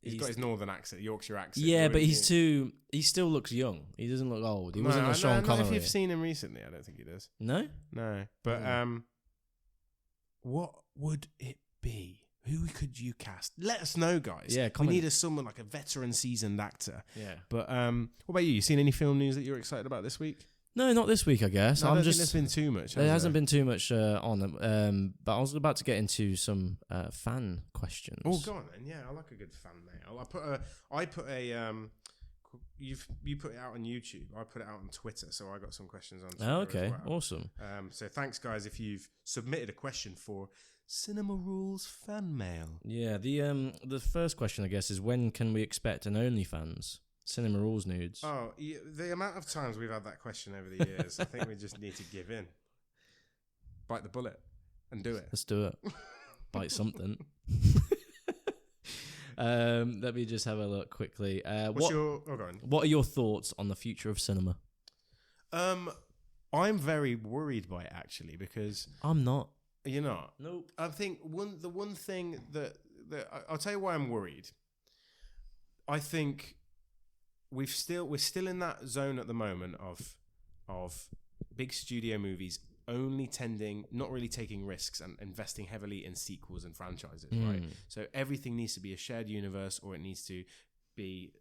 He's got his northern accent, Yorkshire accent. Yeah, but he still looks young. He doesn't look old. He wasn't a Sean Connery. If you've seen him recently, I don't think he does. No? No. But what would it be? Who could you cast? Let us know, guys. Yeah, we need someone like a veteran, seasoned actor. Yeah. But what about you? You seen any film news that you're excited about this week? No, not this week, I guess. No, I don't think there's been too much. There hasn't been too much on. But I was about to get into some fan questions. Oh, go on then. Yeah, I like a good fan mail. I put a you put it out on YouTube. I put it out on Twitter, so I got some questions on Twitter. Oh, okay, as well. awesome. So thanks, guys, if you've submitted a question for Cinema Rules fan mail. Yeah, the first question, I guess, is when can we expect an OnlyFans? Cinema Rules nudes. Oh, yeah, the amount of times we've had that question over the years, I think we just need to give in. Bite the bullet and do it. Let's do it. Bite something. Let me just have a look quickly. Go on. What are your thoughts on the future of cinema? I'm very worried by it, actually, because I'm not. You're not? Nope. I think the one thing that I'll tell you why I'm worried. I think we're still in that zone at the moment of big studio movies only not really taking risks and investing heavily in sequels and franchises, right? So everything needs to be a shared universe, or there needs to be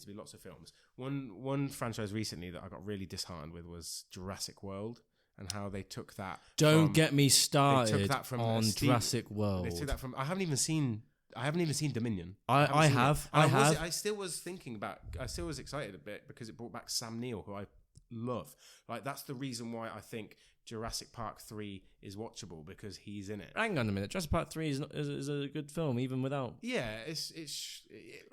lots of films. One franchise recently that I got really disheartened with was Jurassic World, and how they took that. Don't get me started on Jurassic World. They took that from. I haven't even seen Dominion. I have. I still was excited a bit because it brought back Sam Neill, who I love. Like, that's the reason why I think Jurassic Park 3 is watchable, because he's in it. Hang on a minute. Jurassic Park 3 is a good film, even without. Yeah,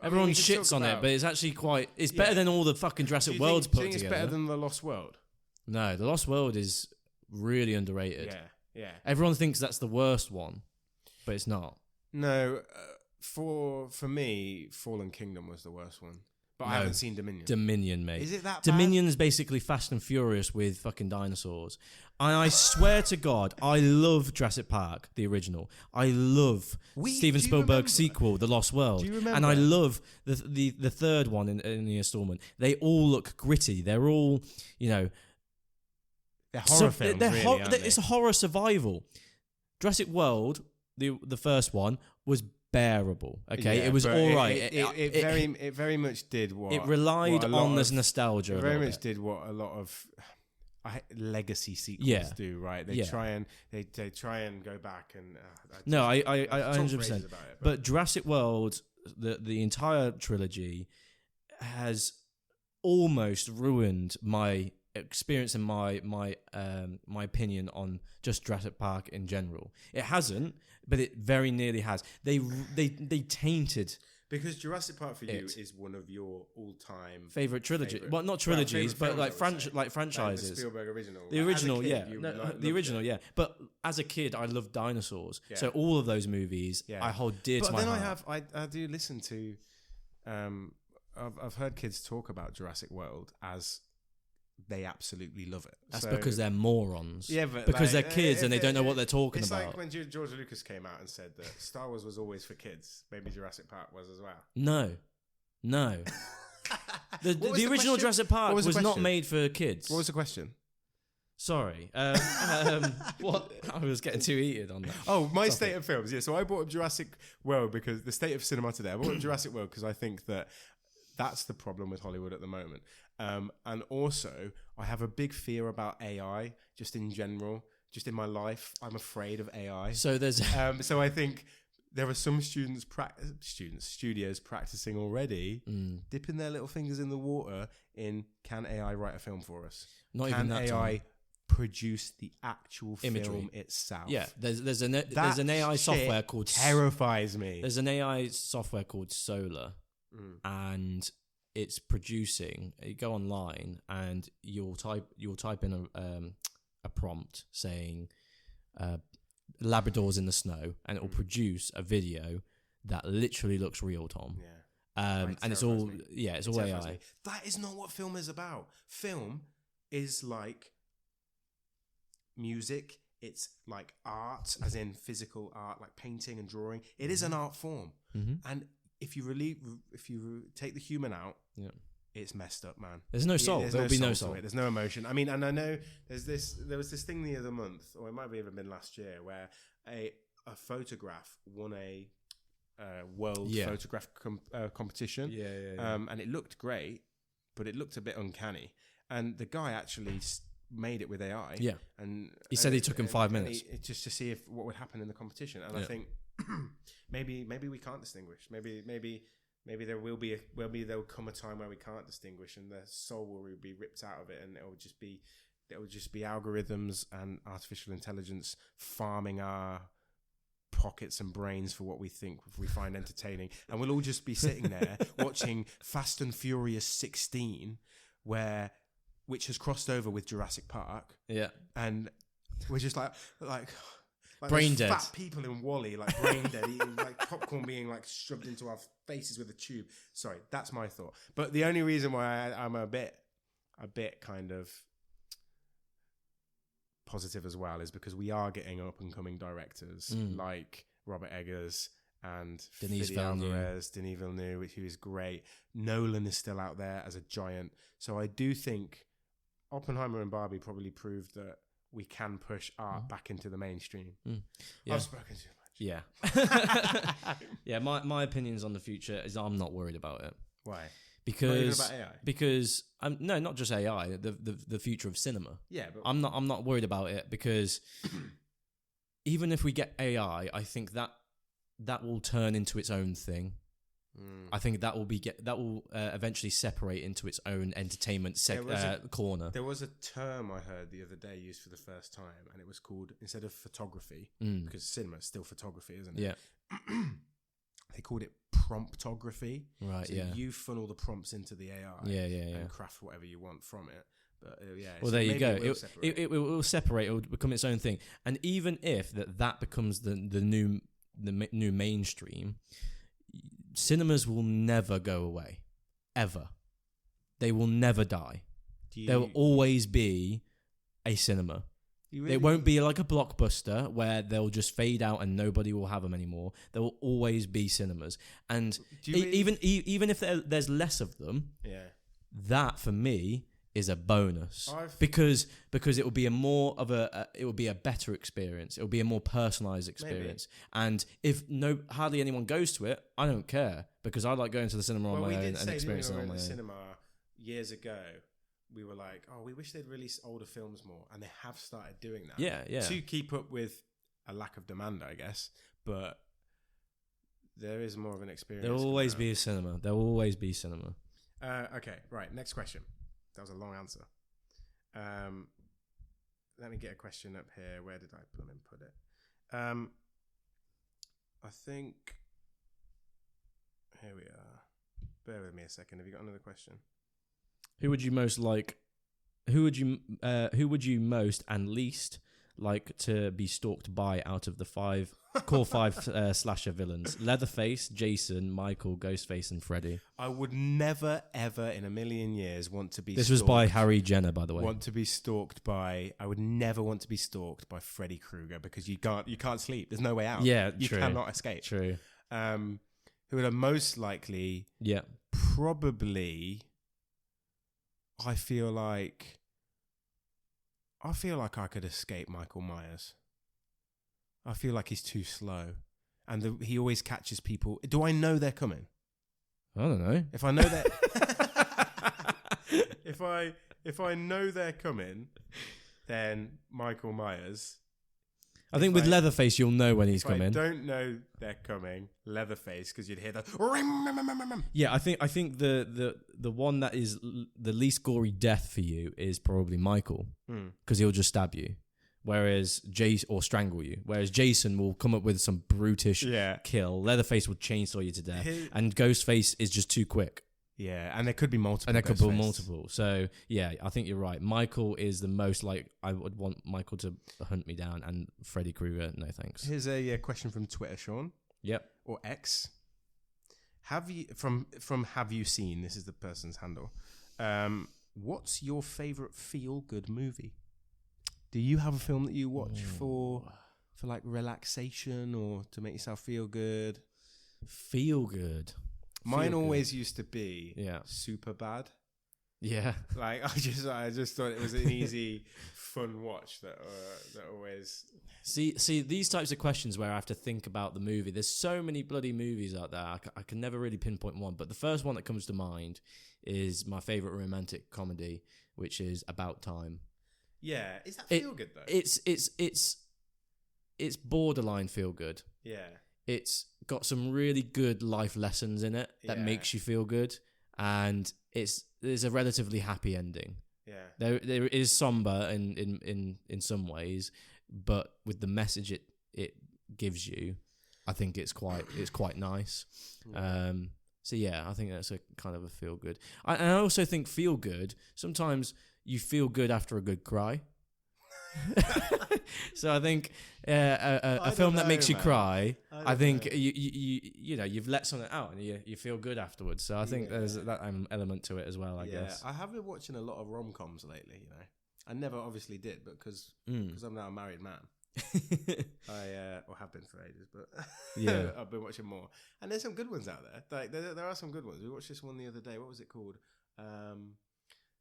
everyone shits on it, but it's actually it's better than all the fucking Jurassic Worlds put together. Do you think it's better than The Lost World? No, The Lost World is really underrated. Yeah. Everyone thinks that's the worst one, but it's not. No, for me, Fallen Kingdom was the worst one. But I haven't seen Dominion. Dominion, mate. Is it that bad? Dominion is basically Fast and Furious with fucking dinosaurs. And I swear to God, I love Jurassic Park, the original. I love Steven Spielberg's sequel, The Lost World. Do you remember? And I love the third one in the installment. They all look gritty. They're all, they're horror films, aren't they? It's a horror survival. Jurassic World, the first one, was bearable. Okay, it was all right. It very much did what it relied on this nostalgia. It very much did what a lot of legacy sequels do. Right? They try and go back and. I 100%. But Jurassic World, the entire trilogy, has almost ruined my experience and my opinion on just Jurassic Park in general. It hasn't, but it very nearly has. They tainted. Because Jurassic Park for you is one of your all-time favorite trilogy. Well, not trilogies, but like franchises. Like the Spielberg original. The original, the original, yeah. But as a kid, I loved dinosaurs. Yeah. So all of those movies, I hold dear to my heart. But then I do listen to. I've heard kids talk about Jurassic World as they absolutely love it. That's because they're morons. Yeah, but because they're kids and they don't know what they're talking about. It's like when George Lucas came out and said that Star Wars was always for kids. Maybe Jurassic Park was as well. No. The original Jurassic Park was not made for kids. What was the question? Sorry. What? I was getting too heated on that. Oh, my state of films. Yeah, so I bought up Jurassic World because the state of cinema today. I bought up Jurassic World because I think that's the problem with Hollywood at the moment. And also, I have a big fear about AI, just in general, just in my life. I'm afraid of AI. So there's. So I think there are some studios practicing already, dipping their little fingers in the water in, can AI write a film for us? Can AI produce the actual imagery film itself? Yeah, there's an AI software called. Terrifies me. There's an AI software called Solar, and it's producing. You go online and you'll type in a prompt saying Labradors in the snow, and it will produce a video that literally looks real, Tom. Yeah. And it's all it's all AI. Me. That is not what film is about. Film is like music. It's like art, as in physical art, like painting and drawing. It is an art form, and if you take the human out, it's messed up, man. There's no soul. There'll be no soul. There's no emotion. I mean, and I know there was this thing the other month, or it might have even been last year, where a photograph won a world photograph competition. And it looked great, but it looked a bit uncanny. And the guy actually made it with AI. Yeah. And he said it took him 5 minutes just to see what would happen in the competition. And I think maybe we can't distinguish. Maybe maybe there will come a time where we can't distinguish, and the soul will be ripped out of it, and it will just be algorithms and artificial intelligence farming our pockets and brains for what we find entertaining, and we'll all just be sitting there watching Fast and Furious 16, which has crossed over with Jurassic Park. Yeah, and we're just like brain dead. Fat people in Wall-E, like brain dead, eating like popcorn being like shoved into our faces with a tube. Sorry, that's my thought. But the only reason why I'm a bit kind of positive as well is because we are getting up and coming directors like Robert Eggers and Denis Villeneuve, who is great. Nolan is still out there as a giant. So I do think Oppenheimer and Barbie probably proved that we can push art back into the mainstream. Yeah. I've spoken too much. Yeah. Yeah, my opinions on the future is I'm not worried about it. Why? Because not even about AI? Because no, not just AI, the future of cinema. Yeah, but I'm not worried about it because even if we get AI, I think that will turn into its own thing. I think that will eventually separate into its own entertainment corner. There was a term I heard the other day used for the first time, and it was called, instead of photography, because cinema is still photography, isn't it? Yeah. They called it promptography. Right. So yeah. you funnel the prompts into the AI. Yeah. And craft whatever you want from it. But well, there you go. It will separate. It will become its own thing. And even if that becomes the new mainstream, cinemas will never go away, ever. They will never die. There will always be a cinema. It won't be like a Blockbuster where they'll just fade out and nobody will have them anymore. There will always be cinemas, and even if there's less of them, that for me is a bonus because it will be it will be a better experience. It will be a more personalized experience. Maybe. And if hardly anyone goes to it, I don't care because I like going to the cinema on my own and experiencing it on my own. Cinema years ago, we were like, oh, we wish they'd release older films more, and they have started doing that. Yeah. To keep up with a lack of demand, I guess. But there is more of an experience. There will always be a cinema. There will always be cinema. Okay, right. Next question. That was a long answer. Let me get a question up here. Where did I put it? I think here we are. Bear with me a second. Have you got another question? Who would you most like? Who would you most and least like to be stalked by out of the core five slasher villains? Leatherface, Jason, Michael, Ghostface, and Freddy. I would never, ever in a million years want to be. This was by Harry Jenner, by the way. I would never want to be stalked by Freddy Krueger because you can't sleep. There's no way out. Yeah, you cannot escape. True. Who would I most likely? Yeah, probably. I feel like I could escape Michael Myers. I feel like he's too slow, and he always catches people. Do I know they're coming? I don't know. If I know that, if I know they're coming, then Michael Myers. I think with Leatherface, you'll know when he's coming. I don't know they're coming, Leatherface, because you'd hear the. Yeah, I think the one that is the least gory death for you is probably Michael, because he'll just stab you, whereas or strangle you. Whereas Jason will come up with some brutish kill. Leatherface will chainsaw you to death, and Ghostface is just too quick. Yeah, and there could be multiple. And there could be multiple. So, yeah, I think you're right. Michael is the most like I would want Michael to hunt me down, and Freddy Krueger, no thanks. Here's a question from Twitter, Sean. Yep. Or X. Have you seen? This is the person's handle. What's your favorite feel-good movie? Do you have a film that you watch for like relaxation or to make yourself feel good? Feel good. Mine always used to be Superbad. Yeah. Like I just thought it was an easy, fun watch that always. See these types of questions where I have to think about the movie. There's so many bloody movies out there. I can never really pinpoint one. But the first one that comes to mind is my favorite romantic comedy, which is About Time. Yeah, is that feel good though? It's borderline feel good. Yeah. it's got some really good life lessons in it that makes you feel good, and there's a relatively happy ending. Yeah, there is somber in some ways, but with the message it gives you, I think it's quite nice. Yeah. So yeah, I think that's a kind of a feel good. I also think feel good. Sometimes you feel good after a good cry. So I think a film that makes you cry, I think you've let something out and you feel good afterwards. So I think there's that element to it as well. I guess I have been watching a lot of rom-coms lately. I never obviously did, but because I'm now a married man. I have been for ages, but I've been watching more, and there's some good ones out there. Like there are some good ones. We watched this one the other day. What was it called?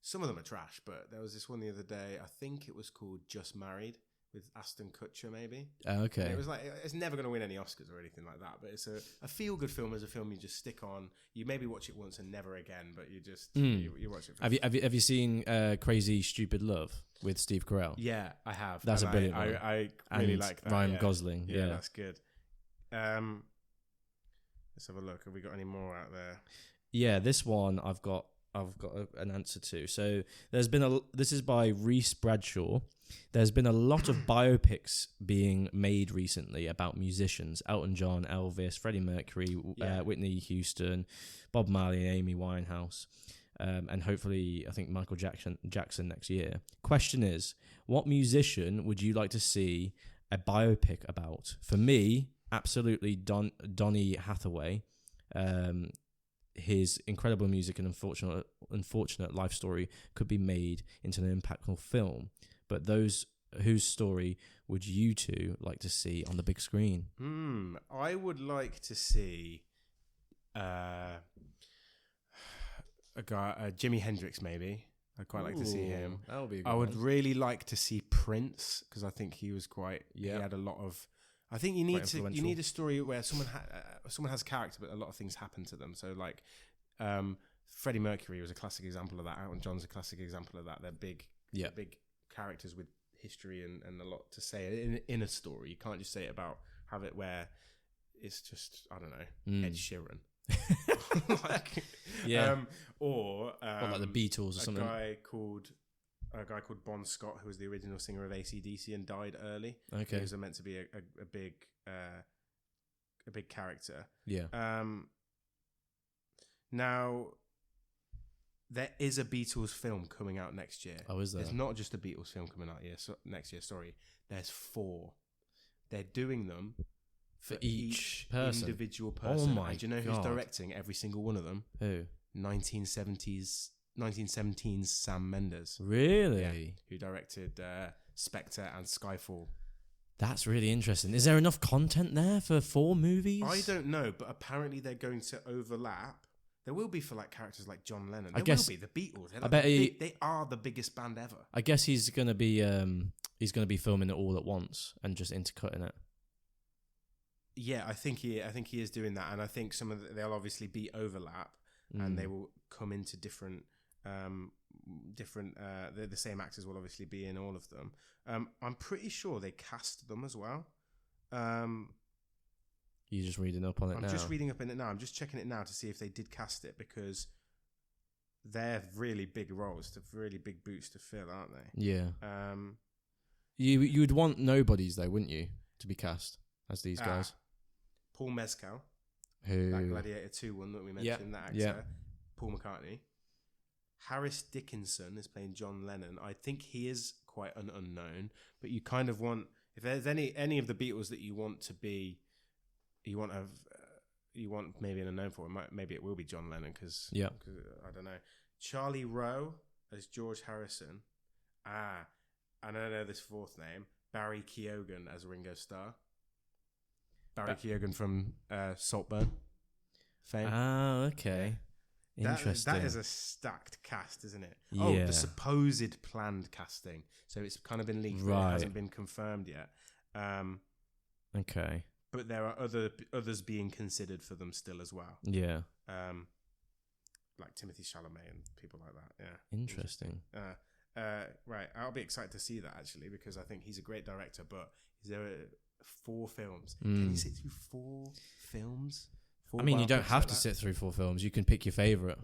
Some of them are trash, but there was this one the other day. I think it was called Just Married with Ashton Kutcher, maybe. Okay. And it was like, it's never going to win any Oscars or anything like that, but it's a feel-good film. As a film you just stick on. You maybe watch it once and never again, but you just you watch it. Have you seen Crazy Stupid Love with Steve Carell? Yeah, I have. That's a brilliant one. I really like that. Ryan Gosling. Yeah, that's good. Let's have a look. Have we got any more out there? Yeah, this one I've got an answer to. So this is by Reese Bradshaw. There's been a lot of biopics being made recently about musicians: Elton John, Elvis, Freddie Mercury, Whitney Houston, Bob Marley, and Amy Winehouse, and hopefully I think Michael Jackson next year. Question is, what musician would you like to see a biopic about? For me, absolutely Donny Hathaway. His incredible music and unfortunate life story could be made into an impactful film. But whose story would you two like to see on the big screen? I would like to see a guy, Jimi Hendrix, maybe. I'd quite like to see him. That would be a good I would one. really like to see Prince, because I think he was he had a lot of. I think you need a story where someone has character, but a lot of things happen to them. So like, Freddie Mercury was a classic example of that. Elton John's a classic example of that. They're big characters with history and a lot to say in a story. You can't just say it about have it where it's just, I don't know, Ed Sheeran. Or like the Beatles or something. A guy called Bon Scott, who was the original singer of AC/DC and died early. Okay, he was meant to be a big character. Yeah. Now there is a Beatles film coming out next year. Oh, is there? There's not just a Beatles film coming out next year. Sorry, there's 4. They're doing them for each person. Individual person. Oh my and do you know who's directing every single one of them? Who? 1917's Sam Mendes. Really? Yeah, who directed Spectre and Skyfall. That's really interesting. Is there enough content there for 4 movies? I don't know, but apparently they're going to overlap. There will be for like characters like John Lennon. I guess will be the Beatles. I bet they are the biggest band ever. I guess he's gonna be filming it all at once and just intercutting it. Yeah, I think he is doing that, and I think they'll obviously be overlap, and they will come into different. The same actors will obviously be in all of them. I'm pretty sure they cast them as well. You're just reading up on it now? I'm just reading up on it now. I'm just checking it now to see if they did cast it, because they're really big roles, really big boots to fill, aren't they? Yeah. You would want nobodies though, wouldn't you, to be cast as these guys? Paul Mescal, who that Gladiator 2 one that we mentioned, that actor. Yeah. Paul McCartney. Harris Dickinson is playing John Lennon. I think he is quite an unknown, but you kind of want, if there's any of the Beatles that you want to be, you want maybe an unknown for, maybe it will be John Lennon, because I don't know. Charlie Rowe as George Harrison. And I know this 4th name, Barry Keoghan as Ringo Starr. Barry Keoghan from Saltburn fame. Okay. Interesting. That is a stacked cast, isn't it? Yeah. Oh, the supposed planned casting. So it's kind of been leaked, but it hasn't been confirmed yet. Okay. But there are others being considered for them still as well. Yeah. Like Timothy Chalamet and people like that. Yeah. Interesting. Right. I'll be excited to see that, actually, because I think he's a great director. But is there 4 films. Can you sit through 4 films? I mean, you don't have to sit through 4 films. You can pick your favourite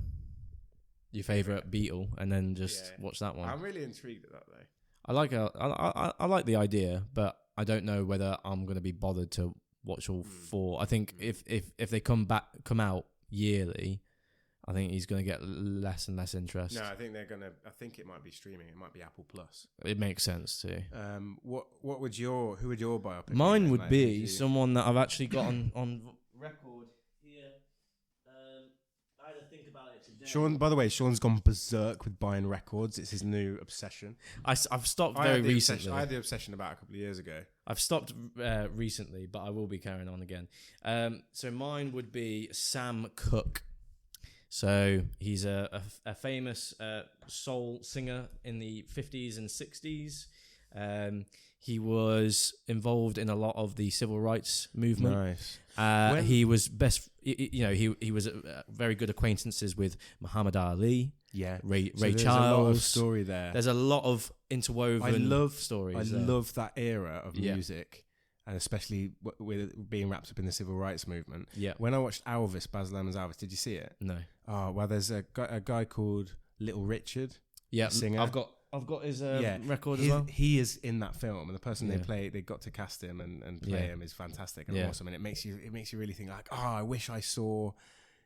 Beatle, and then just watch that one. I'm really intrigued at that though. I like the idea, but I don't know whether I'm going to be bothered to watch all 4. I think if they come out yearly, I think he's going to get less and less interest. No, I think they're going to. I think it might be streaming. It might be Apple Plus. It makes sense too. Who would your biopic? Mine would be someone that I've actually got on record here. I had to think about it today. Sean, by the way, Sean's gone berserk with buying records. It's his new obsession. I've stopped very recently. I had the obsession about a couple of years ago. I've stopped recently, but I will be carrying on again. So mine would be Sam Cooke. So he's a famous soul singer in the 50s and 60s. He was involved in a lot of the civil rights movement. Nice. He was he was very good acquaintances with Muhammad Ali. Yeah, Ray Charles. There's a lot of story there. There's a lot of interwoven stories. I love that era of music, and especially with being wrapped up in the civil rights movement. Yeah. When I watched Elvis, Baz Luhrmann's Elvis, did you see it? No. Oh well, there's a guy called Little Richard. Yeah, singer. I've got his record as well. He is in that film, and the person they got to cast him and play him is fantastic and awesome, and it makes you really think like, I wish I saw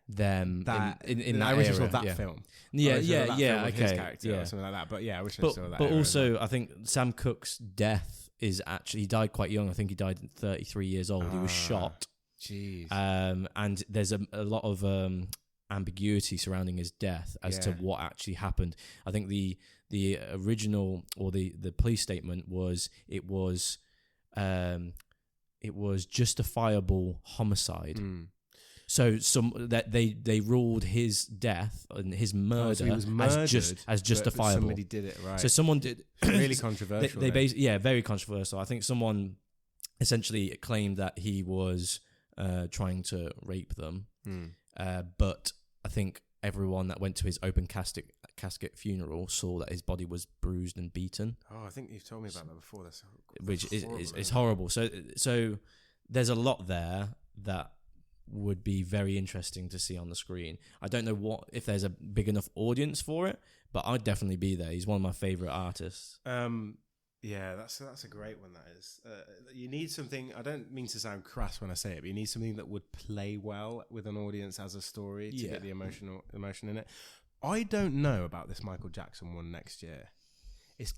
them in that I wish era. I saw that film. Okay, his character or something like that. But I wish I saw that. But also, I think Sam Cooke's death is actually, he died quite young. I think he died at 33 years old. He was shot. Jeez. And there's a lot of ambiguity surrounding his death as to what actually happened. I think the original or the police statement was it was justifiable homicide. So they ruled his death and his murder as justifiable. Somebody did it right. So someone did really controversial. Very controversial. I think someone essentially claimed that he was trying to rape them. But I think everyone that went to his open casket funeral saw that his body was bruised and beaten. Oh, I think you've told me about that before. Which is horrible. So there's a lot there that would be very interesting to see on the screen. I don't know if there's a big enough audience for it, but I'd definitely be there. He's one of my favorite artists. Yeah, that's a great one. That is. You need something. I don't mean to sound crass when I say it, but you need something that would play well with an audience as a story to get the emotion in it. I don't know about this Michael Jackson one next year.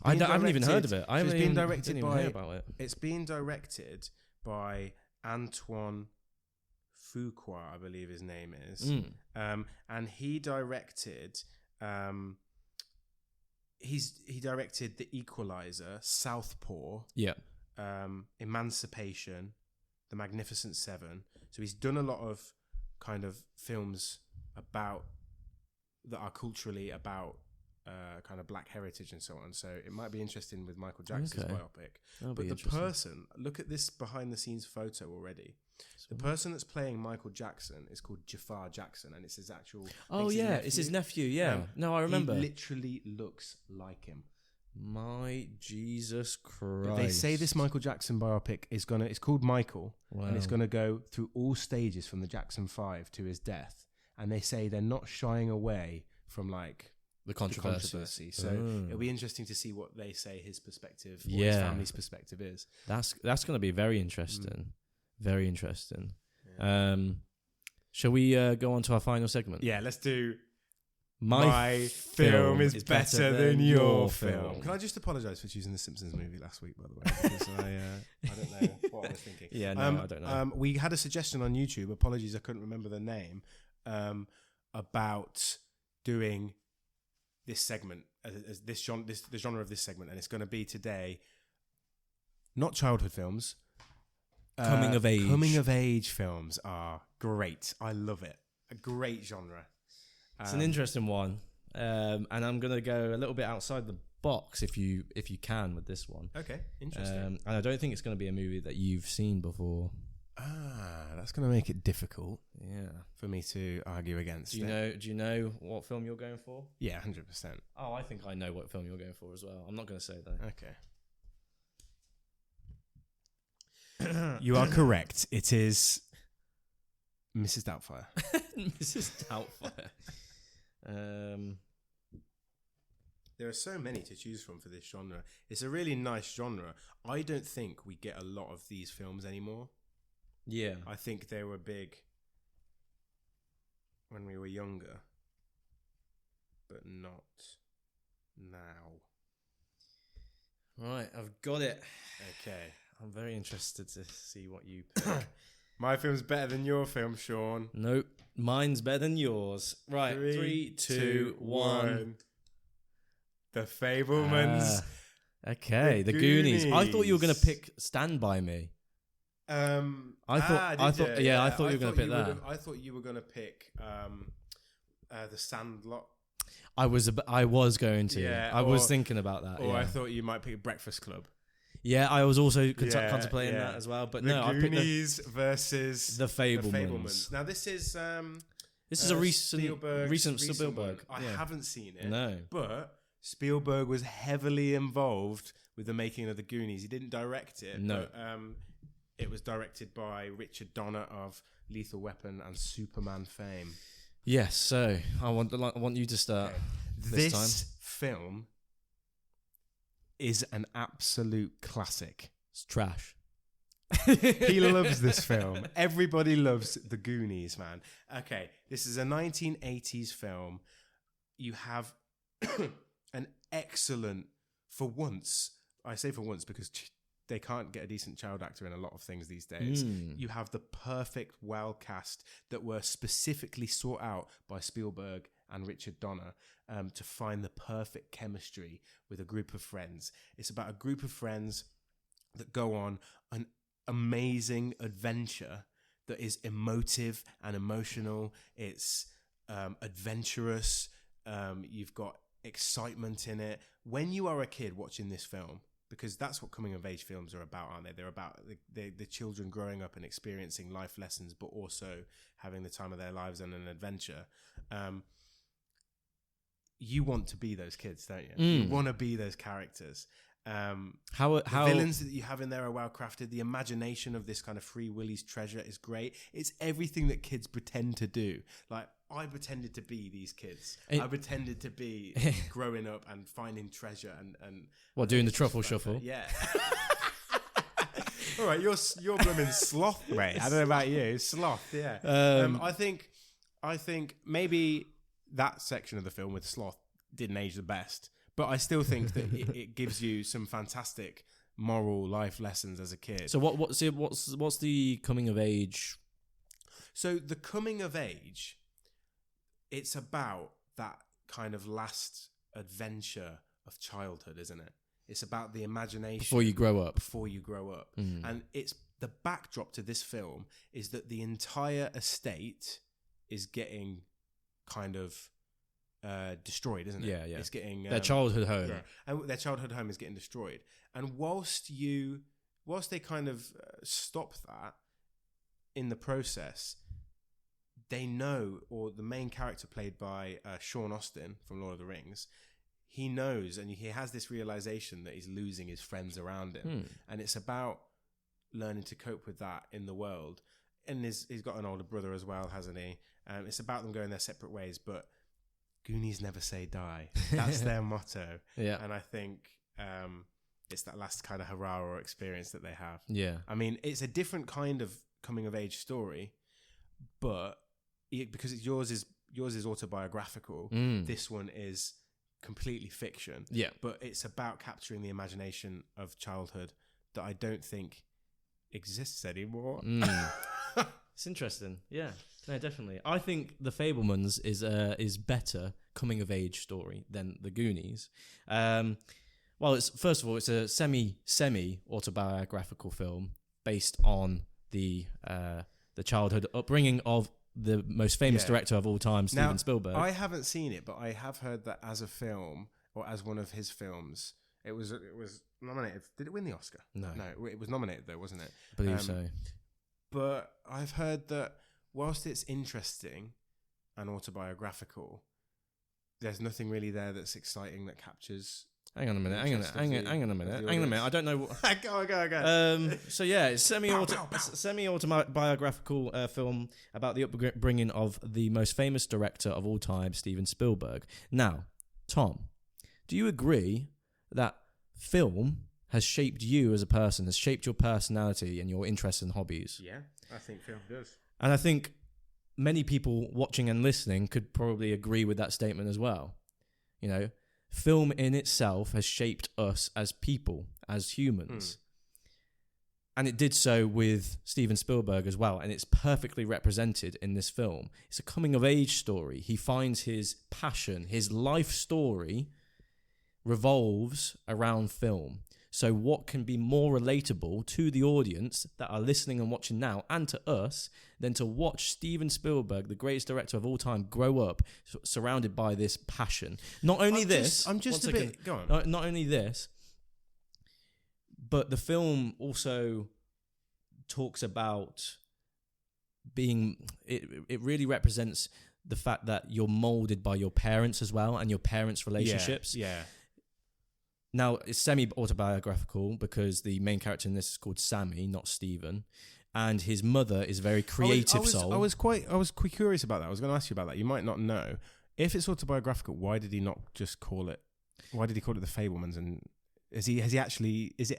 I haven't even heard of it. It's being directed by. It's being directed by Antoine Fuqua, I believe his name is, and he directed. He directed The Equalizer, Southpaw, Emancipation, The Magnificent Seven. So he's done a lot of kind of films that are culturally about kind of black heritage and so on. So it might be interesting with Michael Jackson's biopic. But the person, look at this behind the scenes photo already. The person that's playing Michael Jackson is called Jafar Jackson, and it's his actual. It's his nephew. Yeah, no, I remember. He literally looks like him. My Jesus Christ! But they say this Michael Jackson biopic is it's called Michael, and it's gonna go through all stages from the Jackson 5 to his death, and they say they're not shying away from like the controversy. So it'll be interesting to see what they say his perspective, or his family's perspective is. That's going to be very interesting. Very interesting. Yeah. Shall we go on to our final segment? Yeah, let's do. My film is better than your film. Can I just apologise for choosing the Simpsons movie last week, by the way? Because I don't know what I was thinking. Yeah, no, I don't know. We had a suggestion on YouTube. Apologies, I couldn't remember the name. About doing this segment, the genre of this segment, and it's going to be today. Not childhood films. Coming of age films are great. I love it. A great genre. It's an interesting one, and I'm gonna go a little bit outside the box if you can with this one. Okay, interesting. And I don't think it's gonna be a movie that you've seen before. That's gonna make it difficult. Yeah, for me to argue against. Do you know what film you're going for? Yeah, 100%. Oh, I think I know what film you're going for as well. I'm not gonna say though. Okay. You are correct. It is Mrs. Doubtfire. Mrs. Doubtfire. There are so many to choose from for this genre. It's a really nice genre. I don't think we get a lot of these films anymore. Yeah. I think they were big when we were younger, but not now. Right, I've got it. Okay. I'm very interested to see what you pick. My film's better than your film, Sean. Nope. Mine's better than yours. Right. 3, 2, 1. The Fabelmans. Okay. The Goonies. I thought you were going to pick Stand By Me. I thought you were going to pick that. I thought you were going to pick The Sandlot. I was going to. Yeah, I was thinking about that. Or I thought you might pick Breakfast Club. Yeah, I was also contemplating that as well. But I picked The Goonies versus The Fabelmans. Now this is a recent Spielberg. I haven't seen it. No, but Spielberg was heavily involved with the making of The Goonies. He didn't direct it. No, but, it was directed by Richard Donner of Lethal Weapon and Superman fame. Yes, so I want you to start this time. Film is an absolute classic. It's trash. He loves this film. Everybody loves The Goonies, man. Okay, this is a 1980s film. You have an excellent, for once, I say for once because they can't get a decent child actor in a lot of things these days. You have the perfect, well cast that were specifically sought out by Spielberg and Richard Donner to find the perfect chemistry with a group of friends. It's about a group of friends that go on an amazing adventure that is emotive and emotional. It's adventurous. You've got excitement in it. When you are a kid watching this film, because that's what coming of age films are about, aren't they? They're about the children growing up and experiencing life lessons, but also having the time of their lives and an adventure. You want to be those kids, don't you? You want to be those characters. How the villains that you have in there are well crafted. The imagination of this kind of Free Willy's treasure is great. It's everything that kids pretend to do. Like, I pretended to be these kids. I pretended to be growing up and finding treasure and doing the truffle shuffle. Yeah. All right, you're blooming sloth, mate. I don't know about you, sloth. Yeah. I think maybe that section of the film with sloth didn't age the best, but I still think that it gives you some fantastic moral life lessons as a kid. So what's the coming of age? So the coming of age, it's about that kind of last adventure of childhood, isn't it? It's about the imagination before you grow up. And it's the backdrop to this film is that the entire estate is getting kind of destroyed, isn't it? Yeah. It's getting their childhood home. Yeah. And their childhood home is getting destroyed. And whilst they kind of stop that in the process, they know, or the main character played by Sean Astin from Lord of the Rings, he knows and he has this realization that he's losing his friends around him. And it's about learning to cope with that in the world. And he's got an older brother as well, hasn't he? It's about them going their separate ways, but Goonies never say die. That's their motto. Yeah. And I think it's that last kind of hurrah or experience that they have. Yeah. I mean, it's a different kind of coming of age story, but because yours is autobiographical, this one is completely fiction. Yeah. But it's about capturing the imagination of childhood that I don't think exists anymore. It's interesting. Yeah. No, definitely. I think The Fabelmans is better coming of age story than The Goonies. Well, it's first of all, it's a semi autobiographical film based on the childhood upbringing of the most famous director of all time, Steven Spielberg. I haven't seen it, but I have heard that as a film or as one of his films, it was nominated. Did it win the Oscar? No, it was nominated though, wasn't it? I believe so. But I've heard that whilst it's interesting and autobiographical, there's nothing really there that's exciting that captures Hang on a minute. I don't know. Go. So yeah, it's semi-autobiographical film about the upbringing of the most famous director of all time, Steven Spielberg. Now, Tom, do you agree that film has shaped you as a person, has shaped your personality and your interests and hobbies? Yeah, I think film does. And I think many people watching and listening could probably agree with that statement as well. You know, film in itself has shaped us as people, as humans. And it did so with Steven Spielberg as well. And it's perfectly represented in this film. It's a coming-of-age story. He finds his passion, his life story revolves around film. So what can be more relatable to the audience that are listening and watching now and to us than to watch Steven Spielberg, the greatest director of all time, grow up surrounded by this passion? Not only Not only this, but the film also talks about being... It really represents the fact that you're molded by your parents as well and your parents' relationships. Yeah. Now, it's semi-autobiographical because the main character in this is called Sammy, not Stephen. And his mother is a very creative soul. I was quite curious about that. I was going to ask you about that. You might not know. If it's autobiographical, why did he not just call it... Why did he call it The Fabelmans? And has he actually made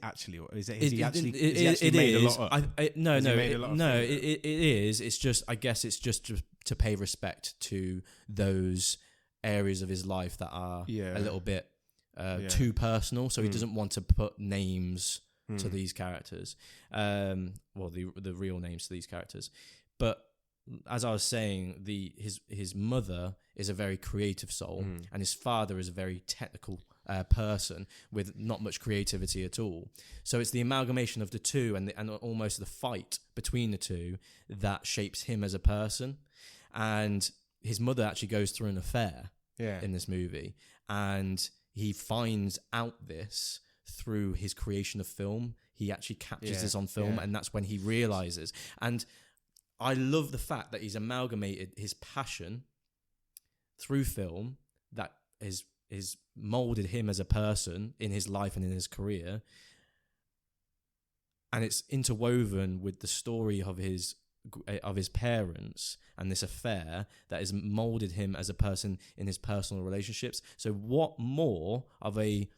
a lot up? It is. It's just, I guess it's just to pay respect to those areas of his life that are a little bit... too personal, so he doesn't want to put names to these characters, the real names to these characters. But as I was saying, his mother is a very creative soul, and his father is a very technical person with not much creativity at all. So it's the amalgamation of the two and almost the fight between the two that shapes him as a person. And his mother actually goes through an affair in this movie, and he finds out this through his creation of film. He actually captures this on film, and that's when he realizes. And I love the fact that he's amalgamated his passion through film that is molded him as a person in his life and in his career. And it's interwoven with the story of his parents and this affair that has molded him as a person in his personal relationships. So what more of a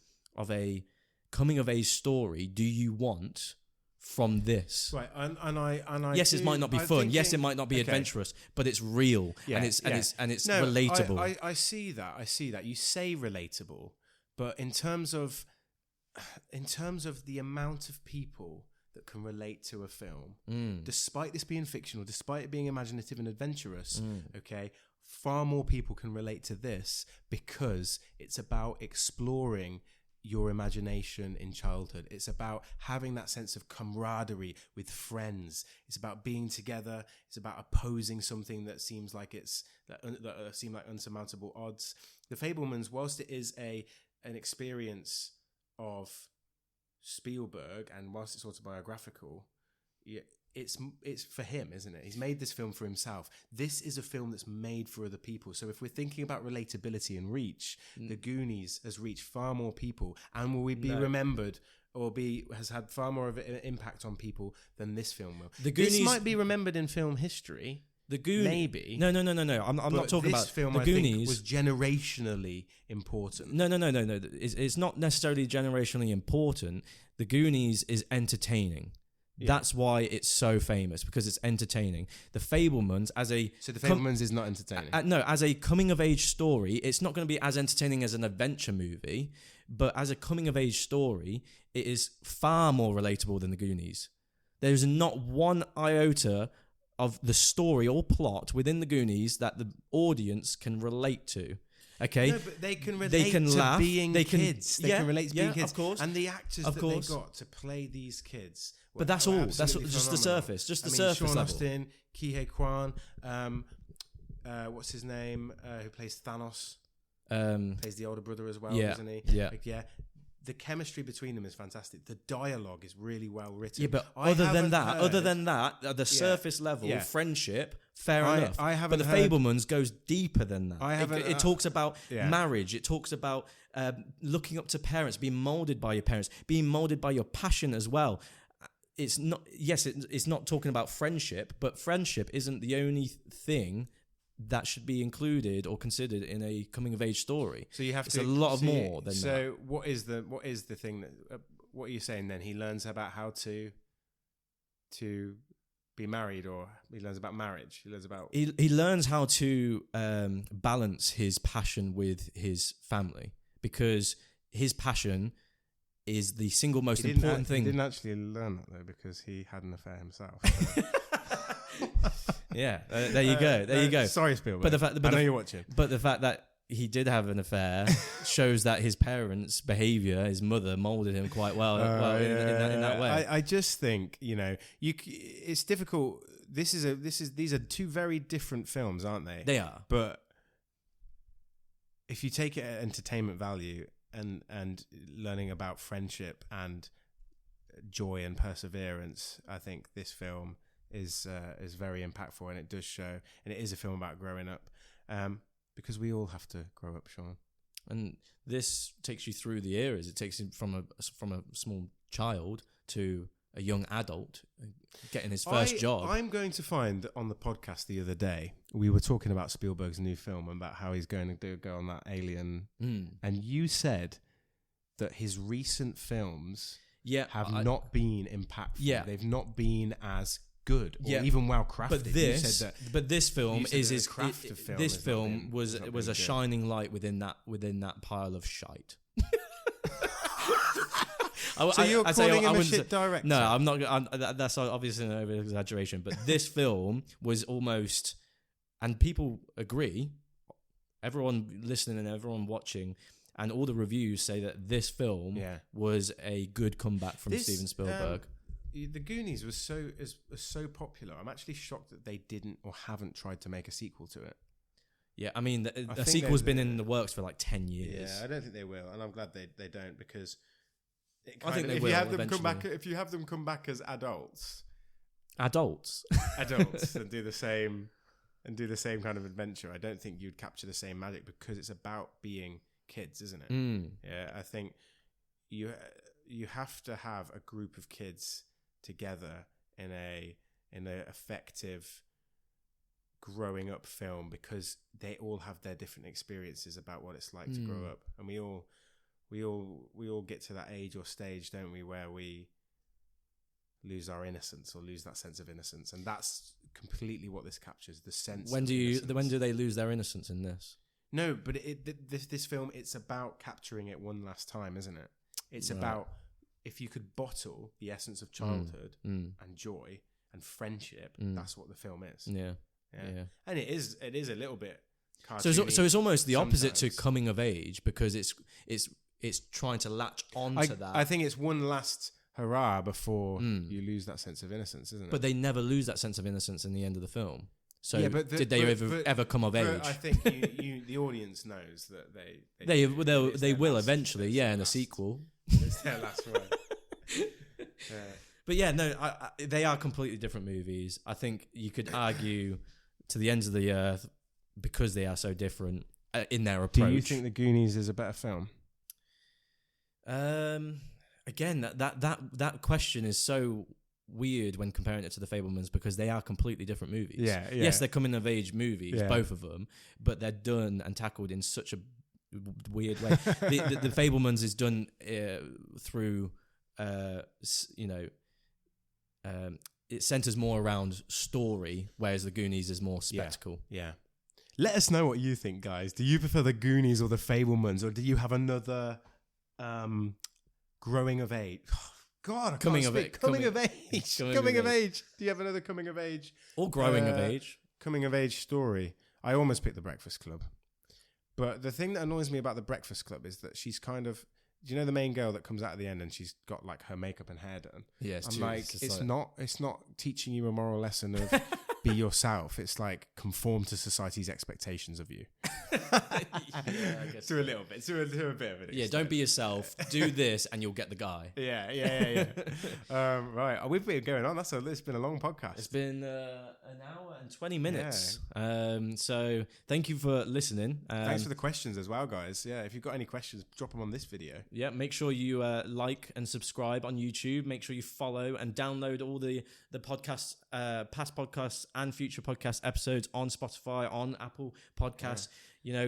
coming of age story do you want from this? Right, and I yes, it might not be fun. Yes, it might not be adventurous, but it's real and it's relatable. I see that. You say relatable, but in terms of the amount of people that can relate to a film, despite this being fictional, despite it being imaginative and adventurous, far more people can relate to this because it's about exploring your imagination in childhood. It's about having that sense of camaraderie with friends. It's about being together. It's about opposing something that seems like that seem like unsurmountable odds. The Fabelmans, whilst it is an experience of Spielberg, and whilst it's autobiographical, it's for him, isn't it? He's made this film for himself. This is a film that's made for other people. So if we're thinking about relatability and reach, The Goonies has reached far more people, and will be remembered or has had far more of an impact on people than this film will. The Goonies, this might be remembered in film history. The Goonies, maybe. No. I'm not talking about this film. The Goonies was generationally important. No. It's not necessarily generationally important. The Goonies is entertaining. Yeah. That's why it's so famous, because it's entertaining. The Fabelmans So The Fabelmans is not entertaining? No, as a coming-of-age story, it's not going to be as entertaining as an adventure movie, but as a coming-of-age story, it is far more relatable than The Goonies. There's not one iota of the story or plot within The Goonies that the audience can relate to. Okay, no, but they can relate to being kids. They can relate to being kids, of course. And the actors that they got to play these kids. But that's all. That's just the surface. Just the surface Sean level. Austin, Ki-Hye Kwan, what's his name? Who plays Thanos? Plays the older brother as well, doesn't he? Yeah. the chemistry between them is fantastic. The dialogue is really well written. Yeah, but other than that, at the surface level, friendship, fair enough. But the Fabelmans goes deeper than that. It talks about marriage. It talks about looking up to parents, being molded by your parents, being molded by your passion as well. It's not. Yes, it's not talking about friendship, but friendship isn't the only thing that should be included or considered in a coming of age story. So you have it's a lot of more than that. So what is the thing that what are you saying then? He learns about how to be married, or he learns about marriage. He learns about he learns how to balance his passion with his family, because his passion is the single most important thing. He didn't actually learn that though, because he had an affair himself. So. Yeah, there you go. There you go. Sorry, Spielberg. But I know you're watching. But the fact that he did have an affair shows that his parents' behaviour, his mother, moulded him quite well, in that way. I just think it's difficult. These are two very different films, aren't they? They are. But if you take it at entertainment value and learning about friendship and joy and perseverance, I think this film is very impactful, and it does show, and it is a film about growing up, because we all have to grow up, Sean. And this takes you through the eras. It takes you from a small child to a young adult getting his first job. I'm going to find on the podcast the other day, we were talking about Spielberg's new film, about how he's going to go on that Alien, and you said that his recent films have not been impactful. Yeah. They've not been as good or even well crafted. But this film is his craft of film. This film was a shining light within that pile of shite. So you're calling him a shit director? No, I'm not. That's obviously an over exaggeration. But this film was almost, and people agree, everyone listening and everyone watching, and all the reviews say that this film was a good comeback from Steven Spielberg. The Goonies was so popular. I'm actually shocked that they didn't or haven't tried to make a sequel to it. Yeah, I mean, the sequel's been in the works for like 10 years. Yeah, I don't think they will, and I'm glad they don't, because I think they will eventually. If you have them come back as adults, and do the same kind of adventure, I don't think you'd capture the same magic, because it's about being kids, isn't it? Yeah, I think you have to have a group of kids together in a effective growing up film, because they all have their different experiences about what it's like to grow up, and we all get to that age or stage, don't we, where we lose our innocence or lose that sense of innocence, and that's completely what this captures, the sense. When do they lose their innocence in this? No, but this film, it's about capturing it one last time, isn't it? It's about, if you could bottle the essence of childhood and joy and friendship, that's what the film is. Yeah. And it is a little bit cartoony. So it's almost the opposite to coming of age, because it's trying to latch on to that. I think it's one last hurrah before you lose that sense of innocence, isn't it? But they never lose that sense of innocence in the end of the film. So did they ever come of age? I think the audience knows that they will eventually, in a sequel. It's their last word. But they are completely different movies. I think you could argue to the ends of the earth, because they are so different in their approach. Do you think The Goonies is a better film? Again, that question is so weird when comparing it to The Fabelmans, because they are completely different movies. Yeah. Yes, they're coming of age movies, both of them, but they're done and tackled in such a weird way. the Fabelmans is done through, it centers more around story, whereas The Goonies is more spectacle. Yeah. Let us know what you think, guys. Do you prefer The Goonies or The Fabelmans, or do you have another growing of age? God, coming of age. Do you have another coming of age or growing of age? Coming of age story. I almost picked The Breakfast Club, but the thing that annoys me about The Breakfast Club is that she's kind of, do you know the main girl that comes out at the end and she's got like her makeup and hair done? Yeah, it's not teaching you a moral lesson of be yourself. It's like conform to society's expectations of you. I guess to a little bit. To a bit of an extent. Yeah, don't be yourself. Do this, and you'll get the guy. Yeah. Right, we've been going on. It's been a long podcast. It's been an hour and 20 minutes. Yeah. So thank you for listening. Thanks for the questions as well, guys. Yeah, if you've got any questions, drop them on this video. Yeah, make sure you like and subscribe on YouTube. Make sure you follow and download all the podcasts, past podcasts and future podcast episodes on Spotify, on Apple Podcasts.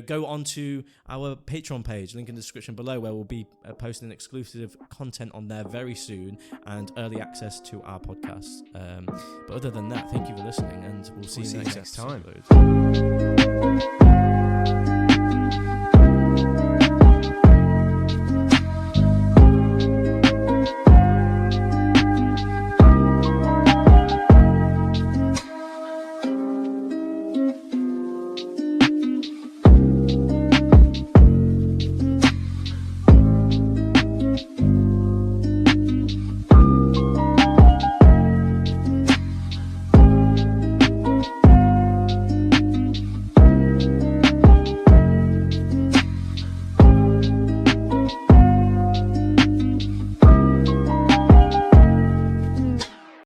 Go onto our Patreon page, link in the description below, where we'll be posting exclusive content on there very soon and early access to our podcasts. But other than that, thank you for listening, and we'll see you next time.